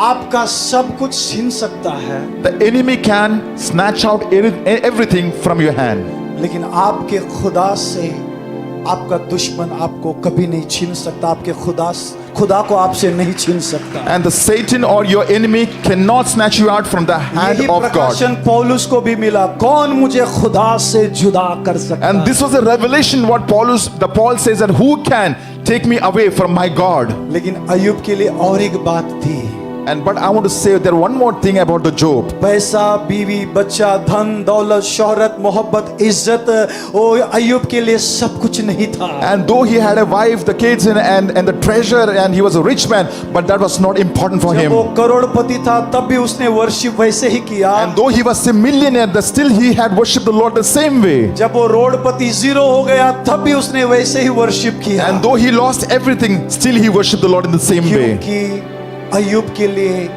आपका सब कुछ छीन सकता है, The enemy can snatch out everything from your hand. लेकिन आपके खुदा से आपका दुश्मन आपको कभी नहीं छीन सकता, आपके खुदा को आपसे नहीं छीन सकता। And the Satan or your enemy cannot snatch you out from the hand यही of God. प्रकाशन पौलुस को भी मिला, कौन मुझे खुदा से जुदा कर सकता And है? this was a revelation what Paul says that who can take me away from my God. लेकिन अय्यूब के लिए और एक बात थी। But I want to say there one more thing about the Job. पैसा, बीवी, बच्चा, धन, दौलत, शोहरत, मोहब्बत, इज्जत, वो अय्यूब के लिए सब कुछ नहीं था। And though he had a wife, the kids, and the treasure, and he was a rich man, but that was not important for जब him. वो करोड़पति था तब भी उसने वर्शिप वैसे ही किया। And though he was a millionaire, still he had worshipped the Lord the same way. जब वो रोडपति जीरो हो गया तब भी उसने वैसे ही वर्शिप किया। And though he lost everything, still he worshipped the Lord in the same way. क्योंकि अय्यूब के लिए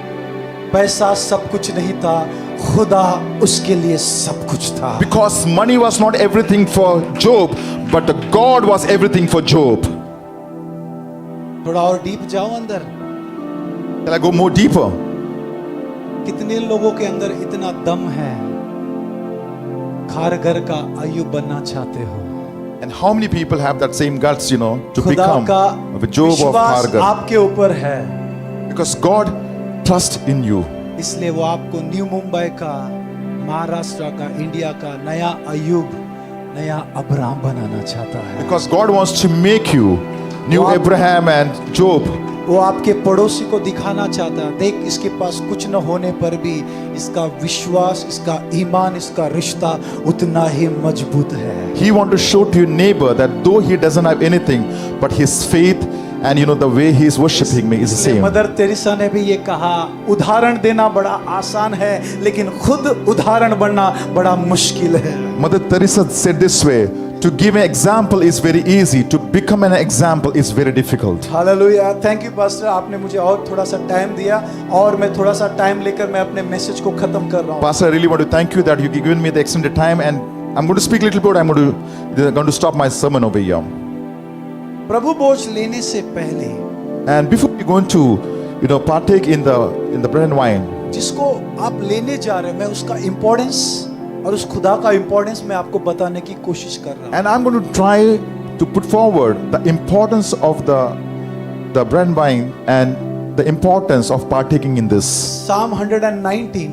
पैसा सब कुछ नहीं था, खुदा उसके लिए सब कुछ था। Because money was not everything for Job, but the God was everything for Job. थोड़ा और डीप जाओ अंदर। Shall I go more deeper? कितने लोगों के अंदर इतना दम है, खार घर का अय्यूब बनना चाहते हो? And how many people have that same guts, you know, to खुदा become का a Job of विश्वास Kargar? आपके ऊपर है, Because God trusts in you. इसलिए वो आपको न्यू मुंबई का, महाराष्ट्र का, इंडिया का नया अयूब, नया अब्राहम बनाना चाहता है। Because God wants to make you new Wow. Abraham and Job. वो आपके पड़ोसी को दिखाना चाहता है, देख इसके पास कुछ न होने पर भी इसका विश्वास, इसका ईमान, इसका रिश्ता उतना ही मजबूत है। He wants to show to your neighbor that though he doesn't have anything, but his faith and, you know, the way he is worshiping me is the same. Mother Teresa ने भी ये कहा, उदाहरण देना बड़ा आसान है, लेकिन खुद उदाहरण बनना बड़ा मुश्किल है। Mother Teresa said this way, to give an example is very easy, to become an example is very difficult. Hallelujah, thank you pastor, आपने मुझे और थोड़ा सा टाइम दिया और मैं थोड़ा सा टाइम लेकर मैं अपने मैसेज को खत्म कर रहा हूँ। Pastor, I really want to thank you that you given me the extended time, and I'm going to speak a little bit. I'm going to stop my sermon over here. प्रभु भोज लेने से पहले And before we going to, you know, partake in the bread and wine, जिसको आप लेने जा रहे हैं, मैं उसका इम्पोर्टेंस और उस खुदा का इम्पोर्टेंस मैं आपको बताने की कोशिश कर रहा हूँ। and I'm going to try to put forward the importance of the bread and wine and the importance of partaking in this. Psalm 119,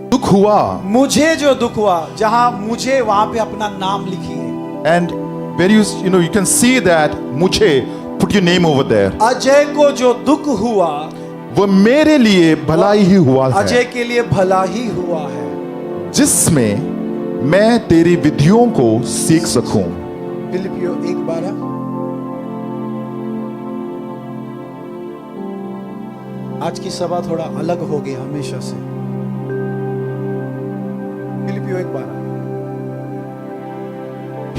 दुख हुआ, मुझे जो दुख हुआ, जहां मुझे वहां पे अपना नाम लिखिए। and where you can see that मुझे, put your name over there. Ajay को जो दुख हुआ, वो मेरे लिए भलाई ही हुआ अजय है, के लिए भला ही हुआ है। जिसमें मैं तेरी विधियों को सीख सकूं। फिलिपियो 1:12, आज की सभा थोड़ा अलग होगी हमेशा से। फिलिपियो 1:12,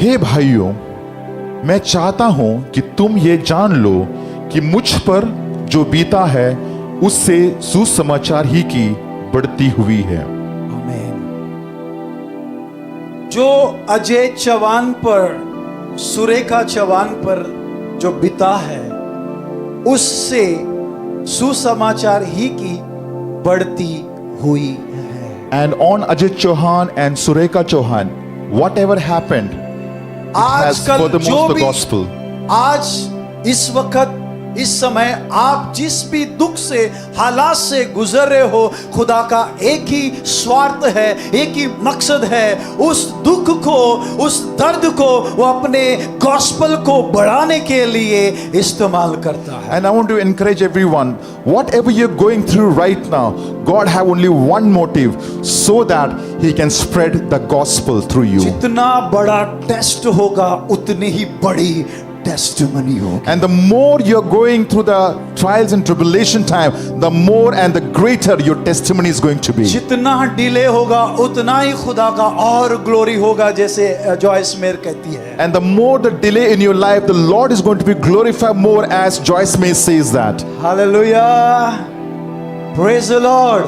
हे भाइयों, मैं चाहता हूं कि तुम ये जान लो कि मुझ पर जो बीता है उससे सुसमाचार ही की बढ़ती हुई है। आमीन। जो अजय चौहान पर, सुरेखा चौहान पर जो बीता है, उससे सुसमाचार ही की बढ़ती हुई है। And on Ajay Chauhan and Sureka Chauhan, whatever happened, it has आजकल furthermost जो the भी, gospel. आज इस वक्त इस समय आप जिस भी दुख से, हालात से गुजर रहे हो, खुदा का एक ही स्वार्थ है, एक ही मकसद है, उस दुख को, उस दर्द को वो अपने गॉस्पल को बढ़ाने के लिए इस्तेमाल करता है। And I want to encourage everyone, whatever you're going through right now, God have only one motive, so that He can spread the gospel through you. जितना बड़ा टेस्ट होगा उतनी ही बड़ी टेस्टिमनी होगी। And the more you're going through the trials and tribulation time, the more and the greater your testimony is going to be. जितना delay होगा उतना ही खुदा का और ग्लोरी होगा, जैसे जॉयस मेयर कहती है। And the more the delay in your life, the Lord is going to be glorified more, as Joyce May says that. Hallelujah, praise the Lord.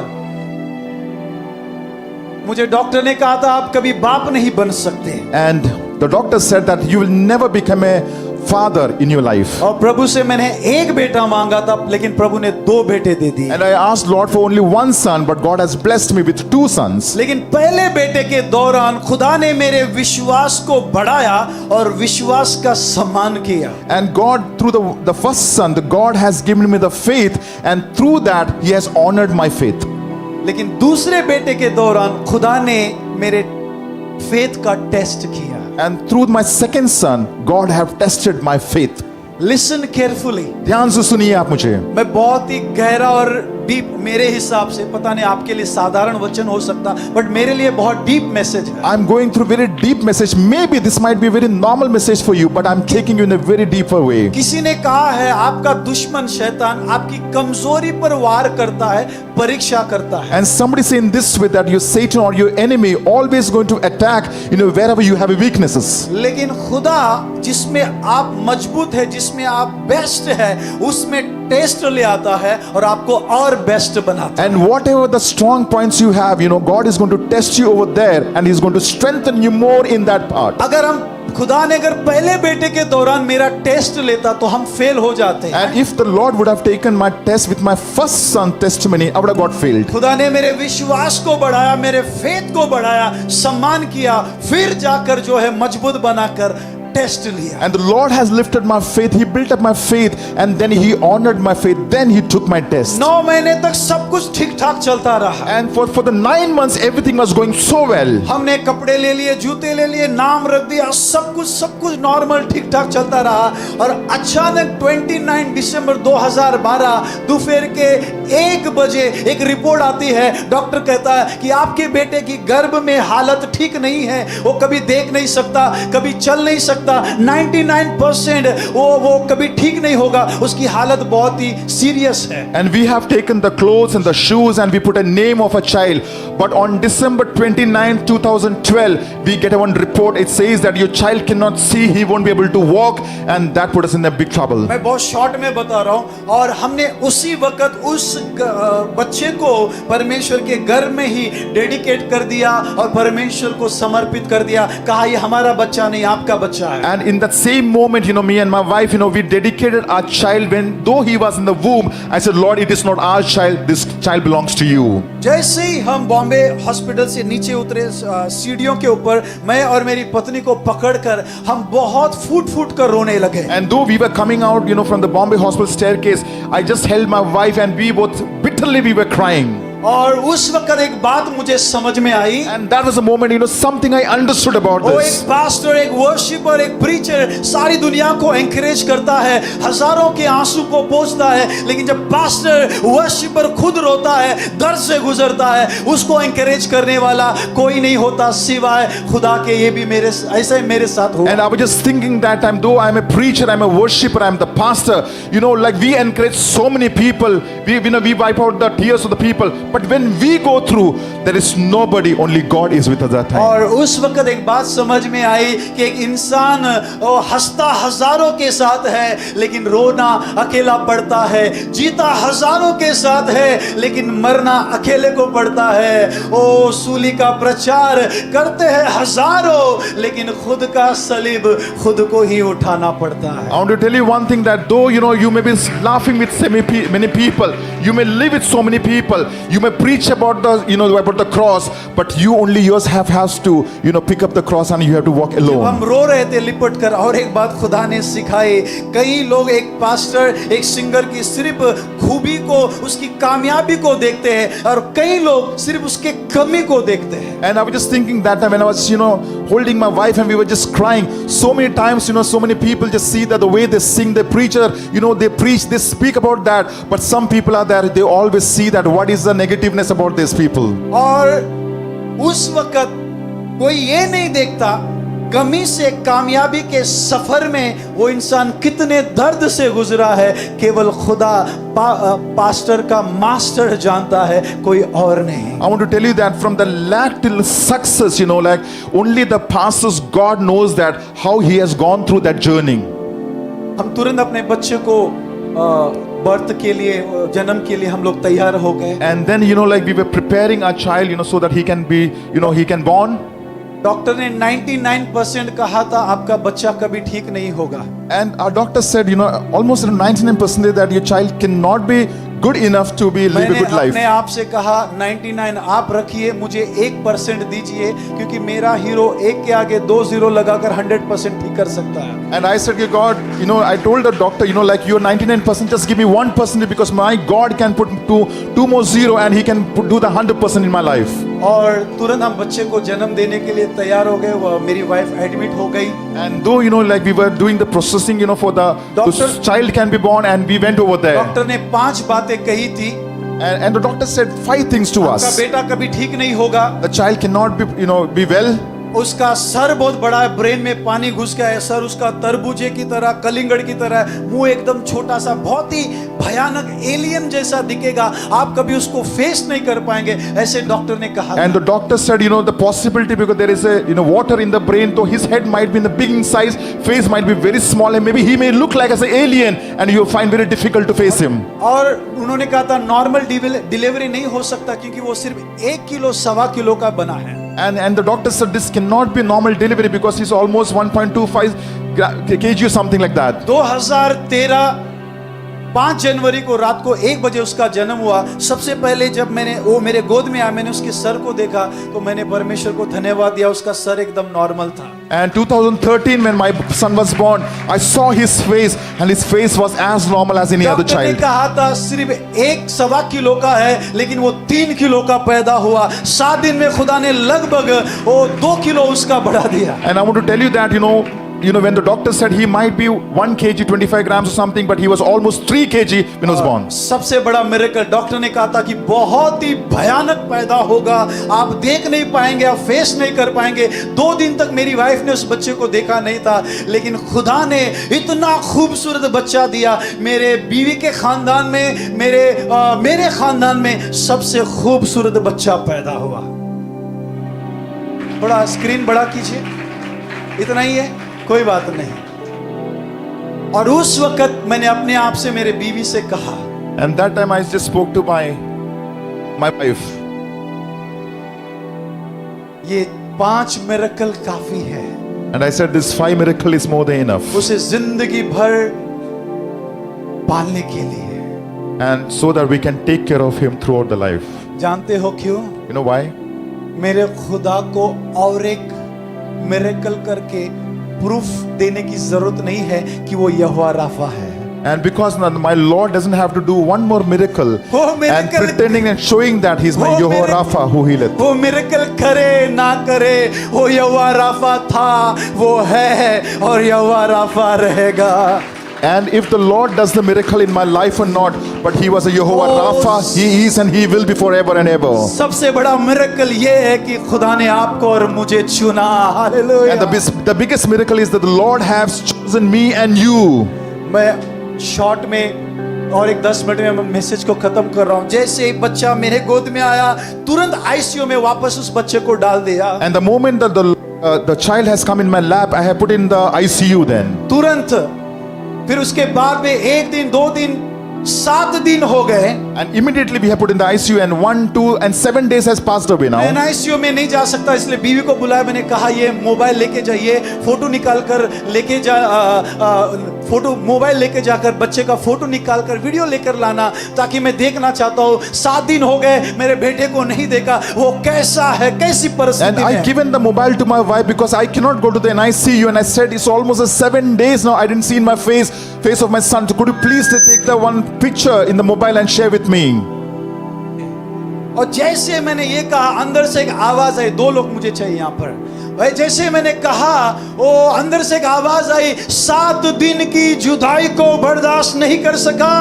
मुझे डॉक्टर ने कहा था आप कभी बाप नहीं बन सकते, And the doctor said that you will never become a father in your life. और प्रभु से मैंने एक बेटा मांगा था, लेकिन प्रभु ने 2 बेटे दे दिए। And I asked Lord for only one son, but God has blessed me with 2 sons. लेकिन पहले बेटे के दौरान खुदा ने मेरे विश्वास को बढ़ाया और विश्वास का सम्मान किया। And God, through the first son, the God has given me the faith, and through that He has honored my faith. लेकिन दूसरे बेटे के दौरान खुदा ने मेरे फेथ का टेस्ट किया। And through my second son, God have tested my faith. Listen carefully, ध्यान से सुनिए आप मुझे। मैं बहुत ही गहरा और डीप, मेरे हिसाब से, पता नहीं आपके लिए साधारण वचन हो सकता, बट मेरे लिए बहुत डीप मैसेज है। I'm going through very deep message. Maybe this might be a very normal message for you, but I'm taking you in a very deeper way. किसी ने कहा है आपका दुश्मन शैतान आपकी कमजोरी पर वार करता है, परीक्षा करता है। And somebody saying this way, that your Satan or your enemy always going to attack, you know, wherever you have weaknesses. लेकिन खुदा जिसमें आप मजबूत है, जिसमें आप बेस्ट है, उसमें टेस्ट ले आता है और आपको और बेस्ट बनाता है। And whatever the strong points you have, you know, God is going to test you over there, and He's going to strengthen you more in that part. अगर हम, खुदा ने अगर पहले बेटे के दौरान मेरा टेस्ट लेता तो हम फेल हो जाते हैं। And if the Lord would have taken my test with my first son testimony, I would have got failed. खुदा ने मेरे विश्वास को बढ़ाया, मेरे फेथ को बढ़ाया, सम्मान किया, फिर जाकर जो है मजबूत बनाकर टेस्ट लिया। And the Lord has lifted my faith. He built up my faith, and then He honored my faith. Then He took my test. 9 महीने तक सब कुछ ठीक ठाक चलता रहा। And for the 9 months, everything was going so well. हमने कपड़े ले लिए, जूते ले लिए, नाम रख दिया, सब कुछ नॉर्मल ठीक ठाक चलता रहा। और अचानक 29 दिसंबर 2012 दोपहर के 1 बजे एक रिपोर्ट आती है। डॉक्टर कहता है कि आपके बेटे की गर्भ में हालत ठीक नहीं है, वो कभी देख नहीं सकता, कभी चल नहीं सकता, 99% वो कभी ठीक नहीं होगा, उसकी हालत बहुत ही सीरियस है। And we have taken the clothes and the shoes and we put a name of a child. But on December 29, 2012, we get one report. It says that your child cannot see, he won't be able to walk, and that put us in a big trouble. मैं बहुत short में बता रहा हूं। और हमने उसी वक्त उस बच्चे को परमेश्वर के घर में ही डेडिकेट कर दिया और परमेश्वर को समर्पित कर दिया। कहा ये हमारा बच्चा नहीं, आपका बच्चा है। And in that same moment, me and my wife, we dedicated our child. When though he was in the womb, I said, Lord, it is not our child, this child belongs to you. जैसे ही हम Bombay hospital से नीचे उतरे सीढ़ियों के ऊपर, मैं और मेरी पत्नी को पकड़कर हम बहुत फूट कर रोने लगे। And though we were coming out, from the Bombay hospital staircase, I just held my wife and we both bitterly we were crying. और उस वक्त एक बात मुझे समझ में आई। And that was a moment, something I understood about वो this. एक पास्टर, एक वर्शिपर, एक प्रीचर सारी दुनिया को एनकरेज करता है, हजारों के आंसू को पोंछता है, लेकिन जब पास्टर वर्शिपर खुद रोता है, दर्द से गुजरता है, उसको एनकरेज करने वाला कोई नहीं होता सिवाय खुदा के। ये भी ऐसा ही मेरे साथ हुआ। And I was just thinking that time, though I'm a preacher, I'm a worshipper, I'm the pastor, like we encourage so many people, we wipe out the tears of the people. But when we go through, there is nobody, only God is with us that time. और उस वक्त एक बात समझ में आई कि एक इंसान हंसता हजारों के साथ है, लेकिन रोना अकेला पड़ता है, जीता हजारों के साथ है, लेकिन मरना अकेले को पड़ता है। ओ सूली का प्रचार करते हैं हजारों, लेकिन खुद का सलीब खुद को ही उठाना पड़ता है। I want to tell you one thing, that though you may be laughing with many people, you may live with so many people, you may preach about the cross, but you only has to pick up the cross and you have to walk alone. हम रो रहे थे लिपट कर। और एक बात खुदा ने सिखाई, कई लोग एक पास्टर, एक सिंगर की सिर्फ खूबी को, उसकी कामयाबी को देखते हैं, और कई लोग सिर्फ उसके कमी को देखते हैं। And I was just thinking that time when I was holding my wife and we were just crying so many times, so many people just see that the way they sing, the preacher, they preach, they speak about that, but some people are there, they always see that what is the negativeness about these people. और उस वक्त कोई ये नहीं देखता कमी से कामयाबी के सफर में वो इंसान कितने दर्द से गुजरा है। केवल खुदा पास्टर का मास्टर जानता है, कोई और नहीं। I want to tell you that from the lack till success, like only the pastors, God knows that how he has gone through that journey. हम तुरंत अपने बच्चे को बर्थ के लिए, जन्म के लिए हम लोग तैयार हो गए। And then like we were preparing our child, so that he can be, he can born. Doctor ने 99% कहा था आपका बच्चा कभी ठीक नहीं होगा। And our doctor said, almost 99% that your child cannot be good enough to be live a good life. मैंने आप से कहा 99 आप रखिए, मुझे 1% दीजिए, क्योंकि मेरा हीरो 1 के आगे 2 0 लगाकर 100% ठीक कर सकता है। And I said, God, I told the doctor, like you're 99%, just give me 1%, because my God can put two more 0 and he can do the 100% in my life. और तुरंत हम बच्चे को जन्म देने के लिए तैयार हो गए। मेरी वाइफ एडमिट हो गई। And though like we were doing the processing, for the child can be born, and we went over there. Doctor ने 5 बातें कही थी। And the doctor said 5 things to us. आपका बेटा कभी ठीक नहीं होगा। The child cannot be well. उसका सर बहुत बड़ा है, ब्रेन में पानी घुस गया है, सर उसका तरबूजे की तरह, कलिंगड़ की तरह, मुंह एकदम छोटा सा, बहुत ही भयानक एलियन जैसा दिखेगा, आप कभी उसको फेस नहीं कर पाएंगे, ऐसे डॉक्टर ने कहा। And the doctor said, the possibility, because there is a water in the brain, so his head might be in the big in size, face might be very small, and maybe he may look like as an alien, and you find very difficult to face him. और उन्होंने कहा था normal delivery नहीं हो सकता, क्योंकि वो सिर्फ 1 किलो 1.25 किलो का बना है। And the doctor said this cannot be normal delivery, because he's almost 1.25 kg or something like that. 2013 5 जनवरी को रात को 1 बजे उसका जन्म हुआ। सबसे पहले जब वो मेरे गोद में आया, मैंने उसके सर को देखा तो मैंने परमेश्वर को धन्यवाद दिया, उसका सर एकदम नॉर्मल था। And 2013 when my son was born, I saw his face and his face was as normal as any other doctor ने child. कहा था सिर्फ 1.25 किलो का है, लेकिन वो 3 किलो का पैदा हुआ। 7 दिन में खुदा ने लगभग वो 2 किलो उसका बढ़ा दिया। And I want to tell you that, when the doctor said he might be 1 kg 25 grams or something, but he was almost 3 kg when he was born. सबसे बड़ा मिरेकल, डॉक्टर ने कहा था कि बहुत ही भयानक पैदा होगा, आप देख नहीं पाएंगे, आप फेस नहीं कर पाएंगे। 2 दिन तक मेरी वाइफ ने उस बच्चे को देखा नहीं था, लेकिन खुदा ने इतना खूबसूरत बच्चा दिया। मेरे बीवी के खानदान में, मेरे खानदान में सबसे खूबसूरत बच्चा पैदा हुआ। थोड़ा स्क्रीन बड़ा कीजिए, इतना ही है, कोई बात नहीं। और उस वक्त मैंने अपने आप से, मेरे बीवी से कहा, And that time I just spoke to my wife. ये 5 मिरेकल काफी है। And I said this 5 miracle is more than enough. उसे जिंदगी भर पालने के लिए। And so that we can take care of him throughout the life. जानते हो क्यों? You know why? मेरे खुदा को और एक मिरेकल करके प्रूफ देने की जरूरत नहीं है कि वो यहोवा राफा है। And because my Lord doesn't have to do one more miracle वो miracle- and pretending and showing that he's my वो Jehovah miracle- Rapha who healeth. वो मिरेकल करे ना करे, वो यहोवा राफा था, वो है और यहोवा राफा रहेगा। And if the Lord does the miracle in my life or not, but he was a Jehovah Oh, Rapha, he is and he will be forever and ever. सबसे बड़ा मिरेकल ये है कि खुदा ने आपको और मुझे चुना। Hallelujah. And the biggest miracle is that the Lord has chosen me and you. मैं शॉर्ट में और एक 10 मिनट में मैं मैसेज को खत्म कर रहा हूँ। जैसे एक बच्चा मेरे गोद में आया, तुरंत आईसीयू में वापस उस बच्चे को डाल दिया। And the moment that the child has come in my lap, I have put in the ICU then. तुरंत। फिर उसके बाद में 1 दिन 2 दिन 7 दिन हो गए। And immediately we have put in the ICU and 1, 2 and 7 days has passed away now. मैं आईसीयू में नहीं जा सकता, इसलिए बीवी को बुलाया। मैंने कहा ये मोबाइल लेके जाइए, फोटो निकाल कर लेके जा, फोटो मोबाइल लेके जाकर बच्चे का फोटो निकाल कर वीडियो लेकर लाना, ताकि मैं देखना चाहता हूँ। 7 दिन हो गए, मेरे बेटे को नहीं देखा, वो कैसा है, कैसी And परिस्थिति I में। given the mobile to my wife because I cannot go to the ICU, and I said it's almost 7 days now I didn't see my face of my son. So could you please take the one picture in the mobile and share with me? और जैसे मैंने ये कहा, अंदर से एक आवाज आई। 2 लोग मुझे चाहिए यहाँ पर भाई। जैसे मैंने कहा, वो अंदर से एक आवाज आई, 7 दिन की जुदाई को बर्दाश्त नहीं कर सका।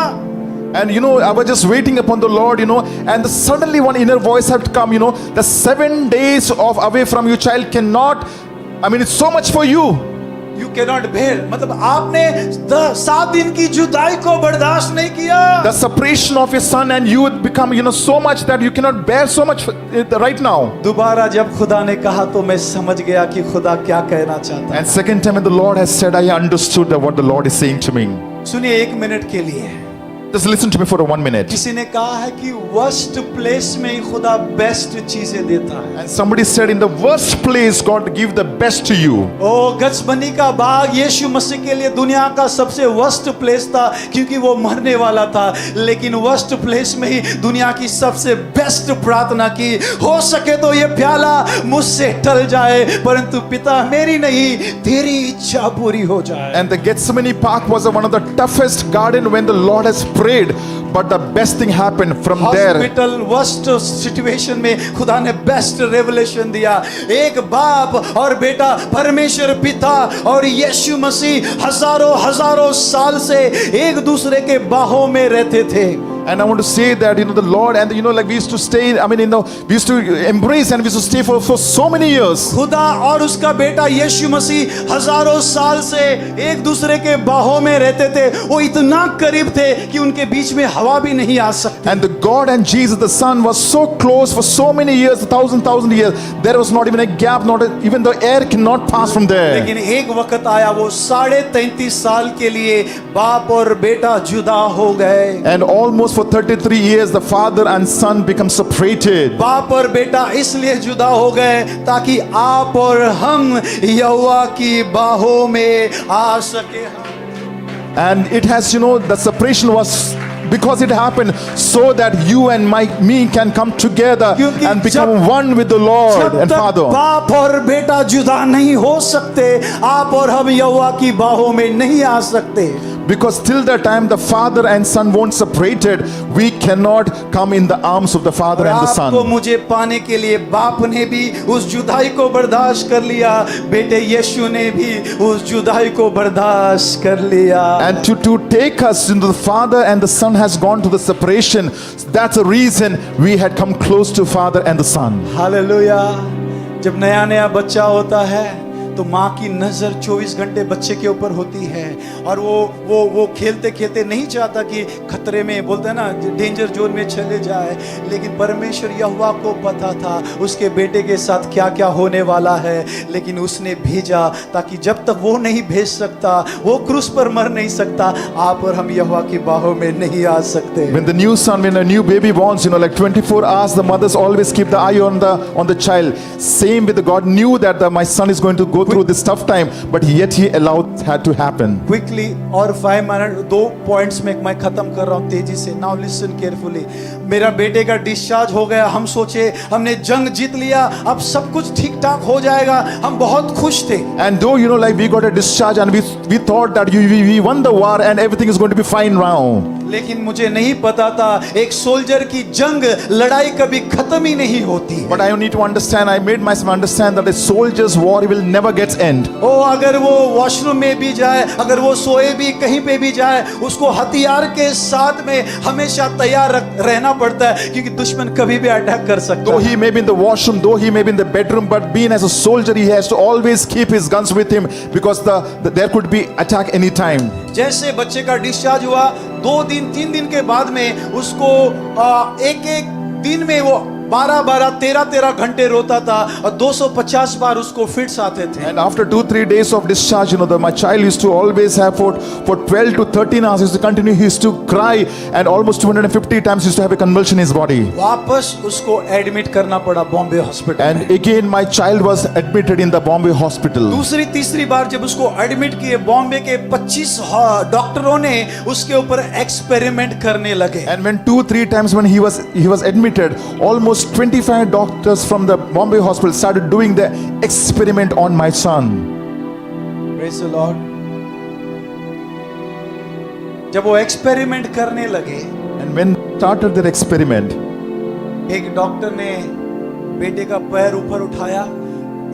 And I was just waiting upon the Lord, and suddenly one inner voice had come, the 7 days of away from your child cannot, it's so much for you. You cannot bear, मतलब आपने 7 दिन की जुदाई को बर्दाश्त नहीं किया। The separation of your son and you would become, so much that you cannot bear so much right now. दोबारा जब खुदा ने कहा तो मैं समझ गया कि खुदा क्या कहना चाहता है। And second time when the Lord has said, I understood that what the Lord is saying to me. सुनिए 1 मिनट के लिए। Just listen to me for 1 minute. किसी ने कहा है कि वर्स्ट प्लेस में ही खुदा बेस्ट चीजें देता है। And somebody said, in the worst place, God give the best to you. ओ गत्समनी का बाग यीशु मसीह के लिए दुनिया का सबसे वर्स्ट प्लेस था, क्योंकि वो मरने वाला था। लेकिन वर्स्ट प्लेस में ही दुनिया की सबसे बेस्ट प्रार्थना की, हो सके तो ये प्याला मुझसे टल जाए, परंतु पिता मेरी नहीं तेरी इच्छा पूरी हो जाए। And the Gethsemane Park was one of the toughest garden when the Lord has prayed, but the best thing happened from there. Hospital worst situation में खुदा ने बेस्ट रेवलेशन दिया। एक बाप और बेटा, परमेश्वर पिता और यीशु मसीह हजारों साल से एक दूसरे के बाहों में रहते थे। And I want to say that the Lord, and like we used to stay, we used to embrace and we used to stay for so many years. खुदा और उसका बेटा यीशु मसीह हजारों साल से एक दूसरे के बाहों में रहते थे। वो इतना करीब थे कि उनके बीच में हवा भी नहीं आ सकती। And the God and Jesus the Son was so close for so many years, 1,000 years. There was not even a gap, even the air cannot pass from there. लेकिन एक वक्त आया, वो 33.5 साल के लिए बाप और बेटा जुदा हो गए। And almost for 33 years, the father and son become separated. बाप और बेटा इसलिए जुदा हो गए ताकि आप और हम यहोवा की बाहों में आ सके। And it has, the separation was because it happened so that you and me can come together क्योंकि and become जब- one with the Lord जब and तक Father. बाप और बेटा जुदा नहीं हो सकते, आप और हम यहोवा की बाहों में नहीं आ सकते। Because till the time the Father and Son won't separated, we cannot come in the arms of the Father और and the आपको Son. मुझे पाने के लिए बाप ने भी उस जुदाई को बर्दाश्त कर लिया, बेटे यीशु ने भी उस जुदाई को बर्दाश्त कर लिया। And to take us into the Father and the Son has gone to the separation. That's the reason we had come close to Father and the Son. Hallelujah. जब नया नया बच्चा होता है तो माँ की नजर 24 घंटे बच्चे के ऊपर होती है, और वो खेलते खेलते नहीं चाहता कि खतरे में, बोलते हैं ना, डेंजर जोन में चले जाए। लेकिन परमेश्वर यहोवा को पता था उसके बेटे के साथ क्या क्या होने वाला है, लेकिन उसने भेजा ताकि जब तक वो नहीं भेज सकता, वो क्रूस पर मर नहीं सकता, आप और हम यहोवा की बाहों में नहीं आ सकते। When the new son, when a new baby borns, like 24 hours, the mothers always keep the eye on the child. Same with the God knew that my son is going to go through this tough time, but yet he allowed had to happen. Quickly और 5 minute 2 points में मैं खत्म कर रहा हूं तेजी से। Now listen carefully. मेरा बेटे का डिस्चार्ज हो गया, हम सोचे हमने जंग जीत लिया, अब सब कुछ ठीक ठाक हो जाएगा, हम बहुत खुश थे। And though like we got a discharge and we thought that we won the war and everything is going to be fine now. लेकिन मुझे नहीं पता था एक सोल्जर की जंग, लड़ाई कभी खत्म ही नहीं होती है। But I need to understand, I made myself understand that a soldier's war will never get end. ओ अगर वो वॉशरूम में भी जाए, अगर वो सोए भी, कहीं पे भी जाए, उसको हथियार के साथ में हमेशा तैयार रहना पड़ता है, क्योंकि दुश्मन कभी भी अटैक कर सकता Though है। he may be in the washroom, though he may be in the bedroom, but being as a soldier, he has to always keep his guns with him because there could be attack anytime. जैसे बच्चे का discharge हुआ, 2 दिन 3 दिन के बाद में उसको एक दिन में वो 12 13 घंटे रोता था और 250 बार उसको फिट्स आते थे। And after 2-3 days of discharge, my child used to always have for 12 to 13 hours, he used to continue, he used to cry, and almost 250 times he used to have a convulsion in his body. वापस उसको admit करना पड़ा Bombay hospital. And again my child was admitted in the Bombay hospital. दूसरी तीसरी बार जब उसको admit किए, बॉम्बे के 25 डॉक्टरों ने उसके ऊपर एक्सपेरिमेंट करने लगे। And when 2-3 times when he was admitted, almost 25 doctors from the Bombay hospital started doing the experiment on my son. Praise the Lord। जब वो एक्सपेरिमेंट करने लगे, And when started their experiment, एक डॉक्टर ने बेटे का पैर ऊपर उठाया,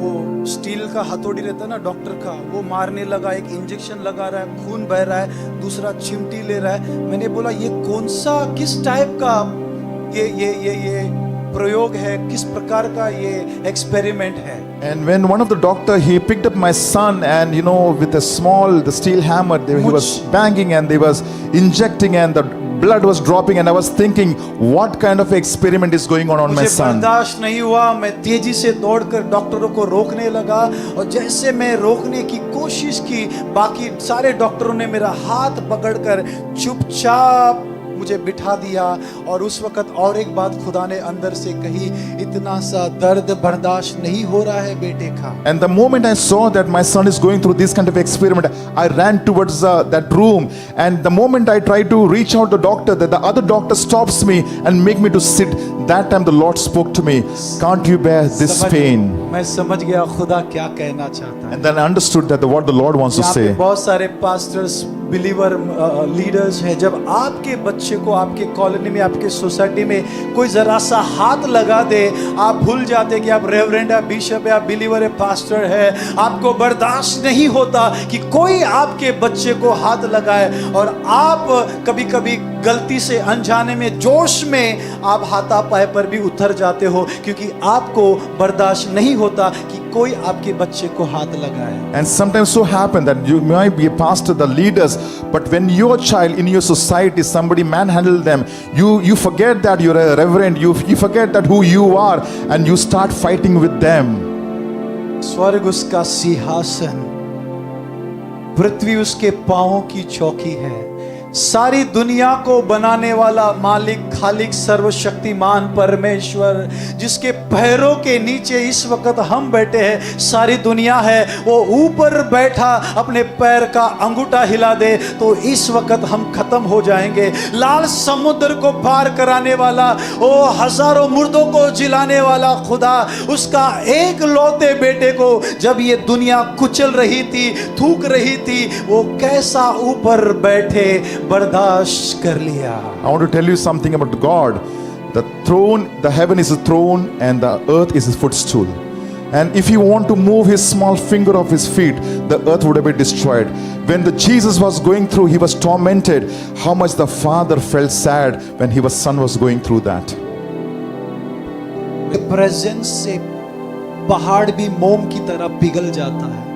वो स्टील का हथौड़ी रहता है ना डॉक्टर का, वो मारने लगा, एक इंजेक्शन लगा रहा है, खून बह रहा है, दूसरा चिमटी ले रहा है। मैंने बोला ये कौन सा, किस टाइप का ये प्रयोग है, किस प्रकार का ये एक्सपेरिमेंट है। and when one of the doctor, he picked up my son and with the steel hammer, he was banging and they was injecting and the blood was dropping, and I was thinking what kind of experiment is going on my मुझे son. बर्दाश्त नहीं हुआ, मैं तेजी से दौड़कर डॉक्टरों को रोकने लगा, और जैसे मैं रोकने की कोशिश की, बाकी सारे डॉक्टरों ने मेरा हाथ पकड़कर चुपचाप मुझे बिठा दिया। और उस वक्त और एक बात खुदा ने अंदर से कही, इतना सा दर्द बर्दाश्त नहीं हो रहा है बेटे का। And the moment I saw that my son is going through this kind of experiment, I ran towards that room, and the moment I tried to reach out the doctor, that the other doctor stops me and make me to sit. That time the Lord spoke to me, can't you bear this pain? मैं समझ गया खुदा क्या कहना चाहता है। And then I understood that what the Lord wants to यहाँ पे say. बहुत सारे पास्टर्स, बिलीवर, लीडर्स हैं। जब आपके बच्चे को आपके कॉलोनी में, आपके सोसाइटी में कोई जरा सा हाथ लगा दे, आप भूल जाते कि आप रेवरेंड है, बिशप है, आप बिलीवर है, पास्टर है। आपको बर्दाश्त नहीं होता कि कोई आपके बच्चे को हाथ लगाए, और आप कभी कभी गलती से, अनजाने में, जोश में आप हाथापाई पर भी उतर जाते हो, क्योंकि आपको बर्दाश्त नहीं होता कि कोई आपके बच्चे को हाथ लगाए। And sometimes so happen that you might be a pastor, the leaders, but when your child in your society, somebody manhandle them, you forget that you're a reverend, you forget that who you are, and you start fighting with them. स्वर्ग उसका सिंहासन, पृथ्वी उसके पांवों की चौकी है। सारी दुनिया को बनाने वाला मालिक, खालिक, सर्वशक्तिमान परमेश्वर, जिसके पैरों के नीचे इस वक्त हम बैठे हैं, सारी दुनिया है, वो ऊपर बैठा अपने पैर का अंगूठा हिला दे तो इस वक्त हम खत्म हो जाएंगे। लाल समुद्र को पार कराने वाला, वो हजारों मुर्दों को जिलाने वाला खुदा, उसका एक लौते बेटे को जब ये दुनिया कुचल रही थी, थूक रही थी, वो कैसा ऊपर बैठे बर्दाश्त कर लिया। I want to tell you something about God. The throne, the heaven is a throne and the earth is his footstool. And if he want to move his small finger of his feet, the earth would have been destroyed. When the Jesus was going through, he was tormented. How much the Father felt sad when his son was going through that. Presence से पहाड़ भी मोम की तरह पिघल जाता है,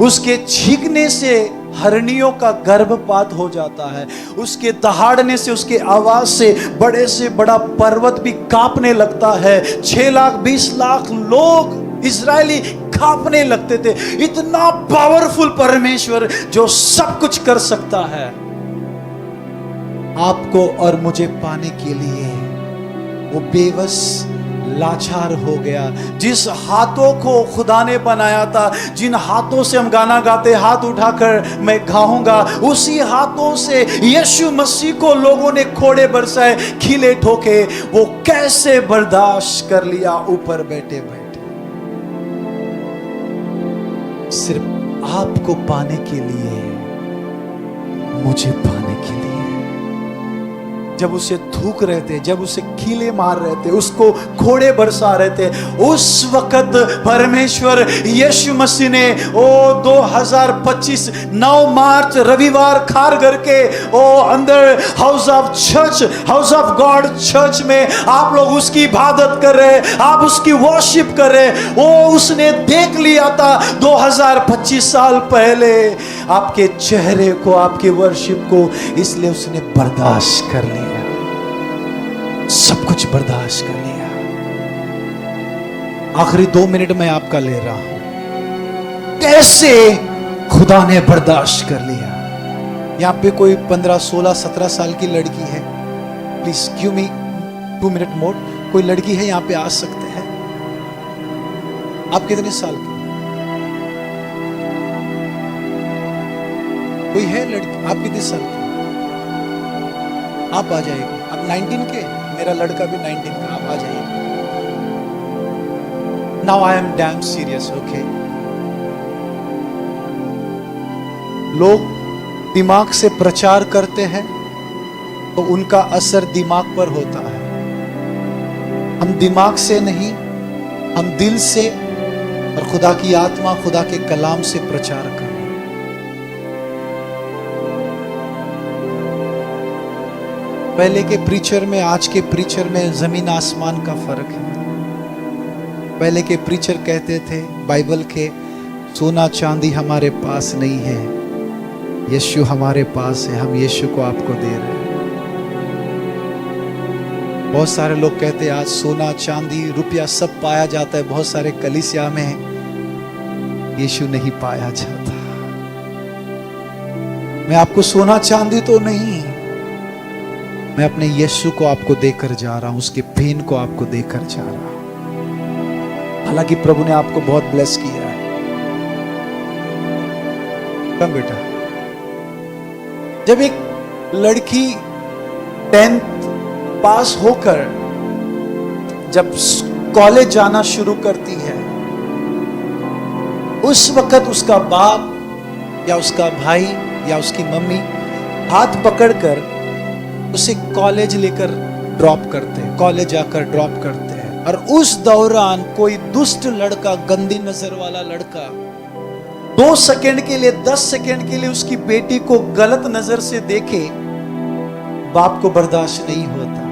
उसके छींकने से हरणियों का गर्भपात हो जाता है, उसके दहाड़ने से, उसके आवाज से बड़ा पर्वत भी कांपने लगता है। 6 लाख 20 लाख लोग इजरायली कांपने लगते थे। इतना पावरफुल परमेश्वर जो सब कुछ कर सकता है, आपको और मुझे पाने के लिए वो बेबस लाचार हो गया। जिस हाथों को खुदा ने बनाया था, जिन हाथों से हम गाना गाते, हाथ उठाकर मैं गाऊंगा, उसी हाथों से यीशु मसीह को लोगों ने कोड़े बरसाए, खिले ठोके, वो कैसे बर्दाश्त कर लिया ऊपर बैठे बैठे। सिर्फ आपको पाने के लिए, मुझे पाने के लिए। जब उसे थूक रहे थे, जब उसे कीले मार रहे थे, उसको घोड़े बरसा रहे थे, उस वक्त परमेश्वर यीशु मसीह ने 2025 9 मार्च रविवार खारघर के अंदर house of church, house of God church में आप लोग उसकी इबादत कर रहे, आप उसकी वर्शिप कर रहे, वो उसने देख लिया था 2025 साल पहले आपके चेहरे को, आपके वर्शिप को, इसलिए उसने बर्दाश्त कर लिया, सब कुछ बर्दाश्त कर लिया। आखिरी 2 मिनट मैं आपका ले रहा हूं, कैसे खुदा ने बर्दाश्त कर लिया। यहां पे कोई 15 16 17 साल की लड़की है, प्लीज गिव मी 2 मिनट मोर। कोई लड़की है यहां पे, आ सकते हैं? आप कितने साल के? कोई है लड़की? आप कितने साल के? आप आ जाइए। आप 19 के? मेरा लड़का भी 19 का। आप आ जाइए। Now I am damn serious, okay. लोग दिमाग से प्रचार करते हैं तो उनका असर दिमाग पर होता है। हम दिमाग से नहीं, हम दिल से और खुदा की आत्मा, खुदा के कलाम से प्रचार करें। पहले के प्रीचर में, आज के प्रीचर में जमीन आसमान का फर्क है। पहले के प्रीचर कहते थे बाइबल के, सोना चांदी हमारे पास नहीं है, यीशु हमारे पास है, हम यीशु को आपको दे रहे हैं। बहुत सारे लोग कहते हैं आज सोना चांदी रुपया सब पाया जाता है, बहुत सारे कलीसिया में यीशु नहीं पाया जाता। मैं आपको सोना चांदी तो नहीं, मैं अपने यीशु को आपको देकर जा रहा हूं, उसके पेन को आपको देकर जा रहा हूं। हालांकि प्रभु ने आपको बहुत ब्लेस किया है। कम बेटा, जब एक लड़की 10th पास होकर जब कॉलेज जाना शुरू करती है, उस वक्त उसका बाप या उसका भाई या उसकी मम्मी हाथ पकड़कर उसे कॉलेज लेकर ड्रॉप करते हैं, कॉलेज जाकर ड्रॉप करते हैं। और उस दौरान कोई दुष्ट लड़का, गंदी नजर वाला लड़का 2 सेकंड के लिए, 10 सेकंड के लिए उसकी बेटी को गलत नजर से देखे, बाप को बर्दाश्त नहीं होता।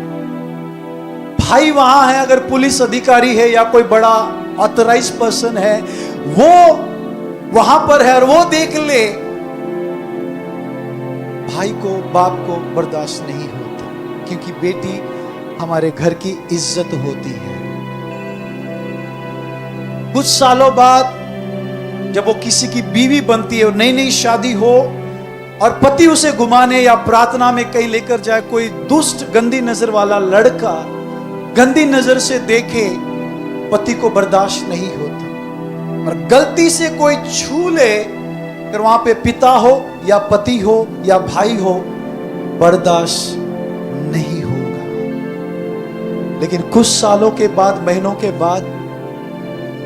भाई वहां है, अगर पुलिस अधिकारी है या कोई बड़ा ऑथराइज पर्सन है, वो वहां पर है और वो देख ले, भाई को, बाप को बर्दाश्त नहीं होता, क्योंकि बेटी हमारे घर की इज्जत होती है। कुछ सालों बाद जब वो किसी की बीवी बनती है और नई नई शादी हो, और पति उसे घुमाने या प्रार्थना में कहीं लेकर जाए, कोई दुष्ट गंदी नजर वाला लड़का गंदी नजर से देखे, पति को बर्दाश्त नहीं होता। और गलती से कोई छू ले, अगर वहां पे पिता हो या पति हो या भाई हो, बर्दाश्त नहीं होगा। लेकिन कुछ सालों के बाद, महीनों के बाद,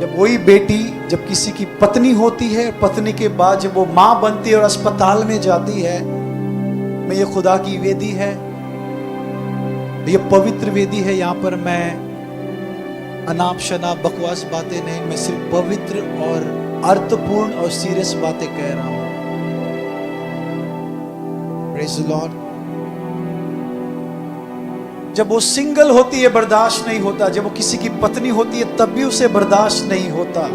जब वही बेटी जब किसी की पत्नी होती है, पत्नी के बाद जब वो मां बनती है और अस्पताल में जाती है, मैं ये खुदा की वेदी है, ये पवित्र वेदी है। यहां पर मैं अनाप शनाप बकवास बातें नहीं, मैं सिर्फ पवित्र और अर्थपूर्ण और सीरियस बातें कह रहा हूं। Praise the Lord. जब वो सिंगल होती है बर्दाश्त नहीं होता, जब वो किसी की पत्नी होती है तब भी उसे बर्दाश्त नहीं होता,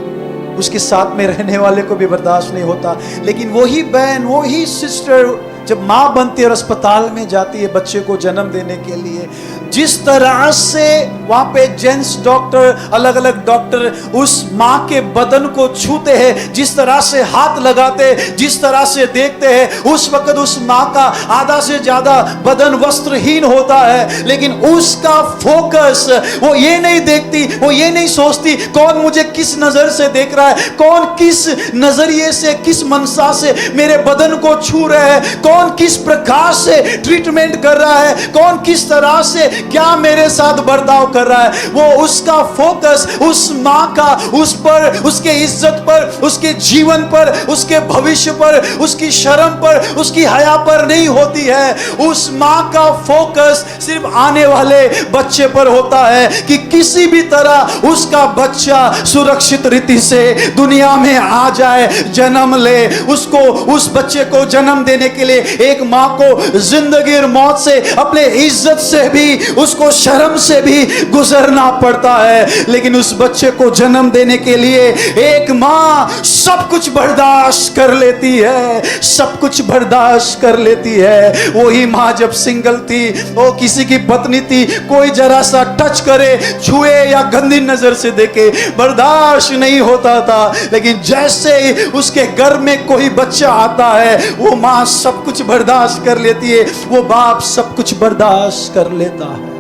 उसके साथ में रहने वाले को भी बर्दाश्त नहीं होता। लेकिन वही बहन, वही सिस्टर जब मां बनती है और अस्पताल में जाती है बच्चे को जन्म देने के लिए, जिस तरह से वहां पे जेंट्स डॉक्टर, अलग अलग डॉक्टर उस मां के बदन को छूते हैं, जिस तरह से हाथ लगाते हैं, जिस तरह से देखते हैं, उस वक्त उस मां का आधा से ज्यादा बदन वस्त्रहीन होता है। लेकिन उसका फोकस, वो ये नहीं देखती, वो ये नहीं सोचती कौन मुझे किस नजर से देख रहा है, कौन किस नजरिए से, किस मनसा से मेरे बदन को छू रहे हैं, कौन किस प्रकार से ट्रीटमेंट कर रहा है, कौन किस तरह से क्या मेरे साथ बर्ताव कर रहा है। वो उसका फोकस उस मां का, उस पर, उसके इज्जत पर, उसके जीवन पर, उसके भविष्य पर, उसकी शर्म पर, उसकी हया पर नहीं होती है। उस मां का फोकस सिर्फ आने वाले बच्चे पर होता है कि किसी भी तरह उसका बच्चा सुरक्षित रीति से दुनिया में आ जाए, जन्म ले। उसको, उस बच्चे को जन्म देने के लिए एक मां को जिंदगी और मौत से, अपने इज्जत से भी, उसको शर्म से भी गुजरना पड़ता है। लेकिन उस बच्चे को जन्म देने के लिए एक मां सब कुछ बर्दाश्त कर लेती है, सब कुछ बर्दाश्त कर लेती है। वही मां जब सिंगल थी, वो किसी की पत्नी थी, कोई जरा सा टच करे, छुए या गंदी नजर से देखे, बर्दाश्त नहीं होता था। लेकिन जैसे ही उसके घर में कोई बच्चा आता है, वो मां सब कुछ बर्दाश्त कर लेती है, वो बाप सब कुछ बर्दाश्त कर लेता है।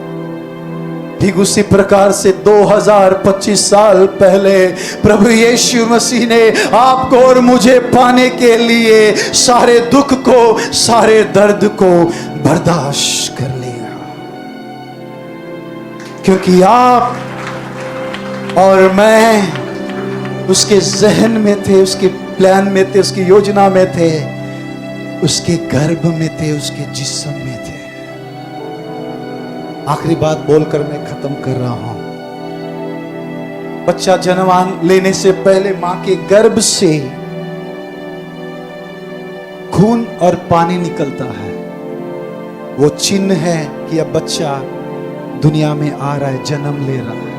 ठीक उसी प्रकार से 2025 साल पहले प्रभु यीशु मसीह ने आपको और मुझे पाने के लिए सारे दुख को, सारे दर्द को बर्दाश्त कर लिया, क्योंकि आप और मैं उसके जहन में थे, उसके प्लान में थे, उसकी योजना में थे, उसके गर्भ में थे, उसके जिस्म में थे। आखिरी बात बोलकर मैं खत्म कर रहा हूं। बच्चा जन्म लेने से पहले मां के गर्भ से खून और पानी निकलता है। वो चिन्ह है कि अब बच्चा दुनिया में आ रहा है, जन्म ले रहा है।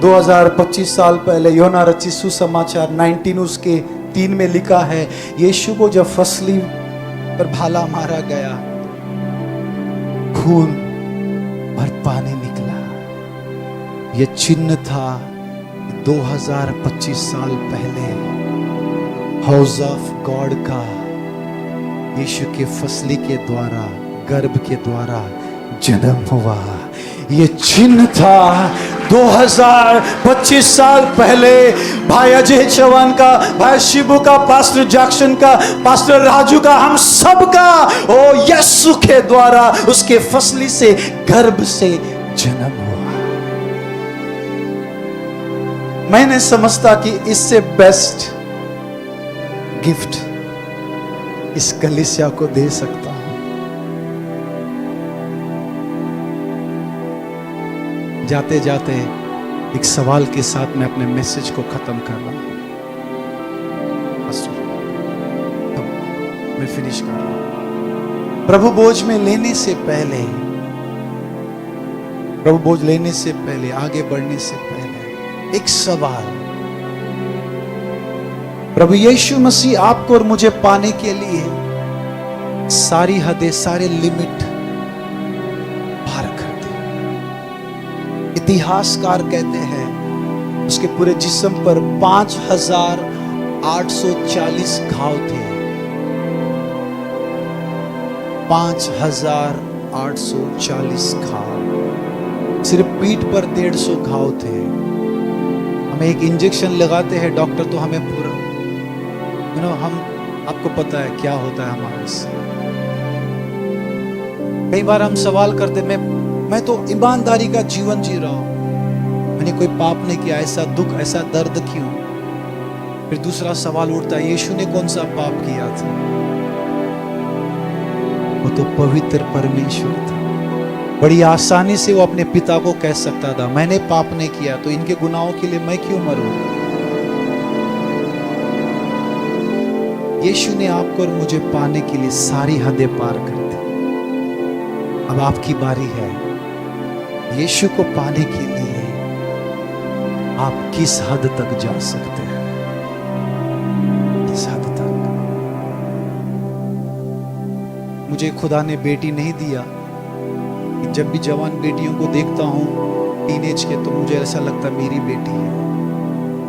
2025 साल पहले यूहन्ना रचित सुसमाचार 19 उसके 3 में लिखा है, यीशु को जब फसली पर भाला मारा गया, खून और पानी निकला। यह चिन्ह था 2025 साल पहले हाउस ऑफ गॉड का यीशु के फसली के द्वारा, गर्भ के द्वारा जन्म हुआ। ये चिन्ह था 2025 साल पहले भाई अजय चौहान का, भाई शिबू का, पास्टर जैक्सन का, पास्टर राजू का, हम सब का ओ यीशु के द्वारा, उसके फसली से, गर्भ से जन्म हुआ। मैंने समझता कि इससे बेस्ट गिफ्ट इस कलीसिया को दे सकता हूं। जाते जाते एक सवाल के साथ मैं अपने मैसेज को खत्म कर रहा हूं। मैं फिनिश कर रहा हूं। प्रभु बोझ में लेने से पहले, प्रभु बोझ लेने से पहले, आगे बढ़ने से पहले एक सवाल। प्रभु यीशु मसीह आपको और मुझे पाने के लिए सारी हदें, सारे लिमिट पार कर दी। इतिहासकार कहते हैं उसके पूरे जिस्म पर 5840 घाव थे। 5,840 घाव, सिर्फ पीठ पर 150 घाव थे। हमें एक इंजेक्शन लगाते हैं डॉक्टर तो हमें पूरा हम आपको पता है क्या होता है हमारे से। कई बार हम सवाल करते मैं तो ईमानदारी का जीवन जी रहा हूं, मैंने कोई पाप नहीं किया, ऐसा दुख ऐसा दर्द क्यों? फिर दूसरा सवाल उठता है, यीशु ने कौन सा पाप किया था? वो तो पवित्र परमेश्वर था। बड़ी आसानी से वो अपने पिता को कह सकता था, मैंने पाप नहीं किया तो इनके गुनाहों के लिए मैं क्यों मरूं? यीशु ने आपको और मुझे पाने के लिए सारी हदें पार कर दी। अब आपकी बारी है। यीशु को पाने के लिए आप किस हद तक जा सकते हैं? किस हद तक? मुझे खुदा ने बेटी नहीं दिया। जब भी जवान बेटियों को देखता हूं टीनेज के, तो मुझे ऐसा लगता मेरी बेटी है।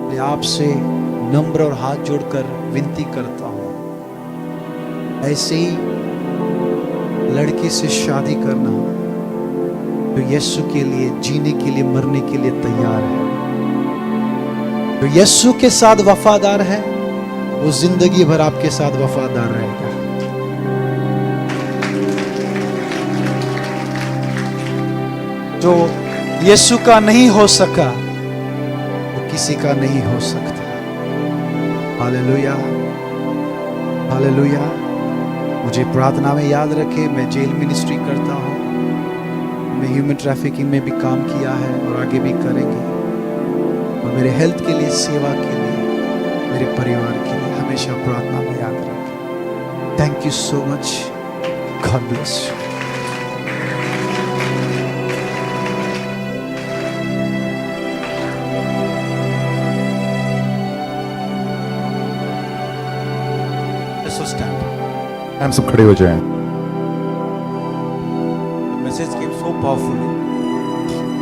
मैं आपसे नम्र और हाथ जोड़कर विनती करता हूं, ऐसे ही लड़की से शादी करना तो यीशु के लिए जीने के लिए मरने के लिए तैयार है। तो यीशु के साथ वफादार है, वो जिंदगी भर आपके साथ वफादार रहेगा। जो यीशु का नहीं हो सका वो किसी का नहीं हो सकता। Hallelujah, hallelujah. मुझे प्रार्थना में याद रखे, मैं जेल मिनिस्ट्री करता हूँ, मैं ह्यूमन ट्रैफिकिंग में भी काम किया है और आगे भी करेंगे। और मेरे हेल्थ के लिए, सेवा के लिए, मेरे परिवार के लिए हमेशा प्रार्थना में याद रखें। Thank you so much. God bless you. हम सब खड़े हो जाएं। मैसेज केम सो पावरफुली।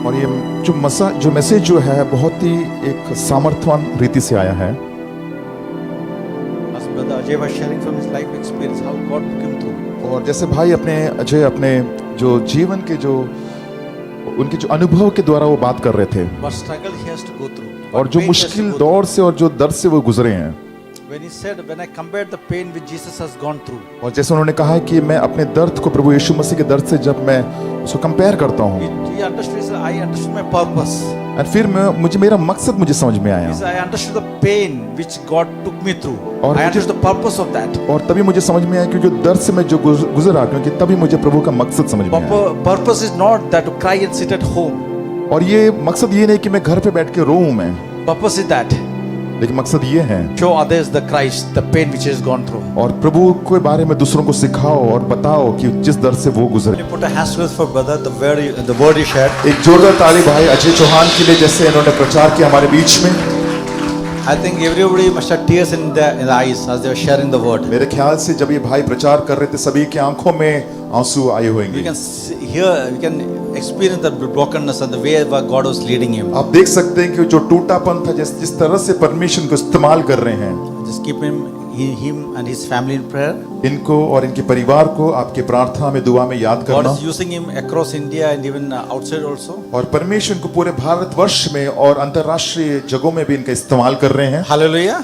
और ये जो मैसेज जो है बहुत ही एक सामर्थ्यवान रीति से आया है। As brother Ajay was sharing from his life experience how God took him through. और जैसे भाई अजय अपने जो जीवन के जो उनके जो अनुभव के द्वारा वो बात कर रहे थे, What struggle he has to go through. और जो मुश्किल दौर से और जो दर्द से वो गुजरे हैं। When he said, when I compared the pain which Jesus has gone through, और जैसे उन्होंने कहा है कि मैं अपने दर्द को प्रभु यीशु मसीह के दर्द से जब मैं उसको कंपेयर करता हूँ, he understood, I understood my purpose. और फिर मेरा मकसद मुझे समझ में आया। I understood the pain which God took me through. और I understood the purpose of that. और तभी मुझे समझ में आया कि जो दर्द से मैं जो गुजरा, क्योंकि तभी मुझे प्रभु का मकसद समझ में आया। Purpose is not that to cry and sit at home. और ये मकसद ये नहीं कि मैं घर पे बैठ के रोऊं मैं, Purpose is that लेकिन मकसद ये है show others the Christ, the pain which he has gone through. और प्रभु के बारे में दूसरों को सिखाओ और बताओ कि जिस दर्द से वो गुजरे। Can you put a hand together for brother the word he shared? एक जोरदार ताली भाई अजय चौहान के लिए, जैसे इन्होंने प्रचार किया हमारे बीच में। I think everybody must have tears in the eyes as they were sharing the word. मेरे ख्याल से जब ये भाई प्रचार कर रहे थे सभी की आंखों में आंसू आए We होंगे। can hear, we can experience the brokenness and the way where God was leading him. आप देख सकते हैं कि जो टूटापन था, जिस तरह से परमेश्वर को इस्तेमाल कर रहे हैं, Just keep him and his family in prayer. इनको और इनके परिवार को आपके प्रार्थना में, दुआ में याद God करना। is using him across India and even outside also. और परमेश्वर को पूरे भारतवर्ष में और अंतर्राष्ट्रीय जगहों में भी इनका इस्तेमाल कर रहे हैं। Hallelujah.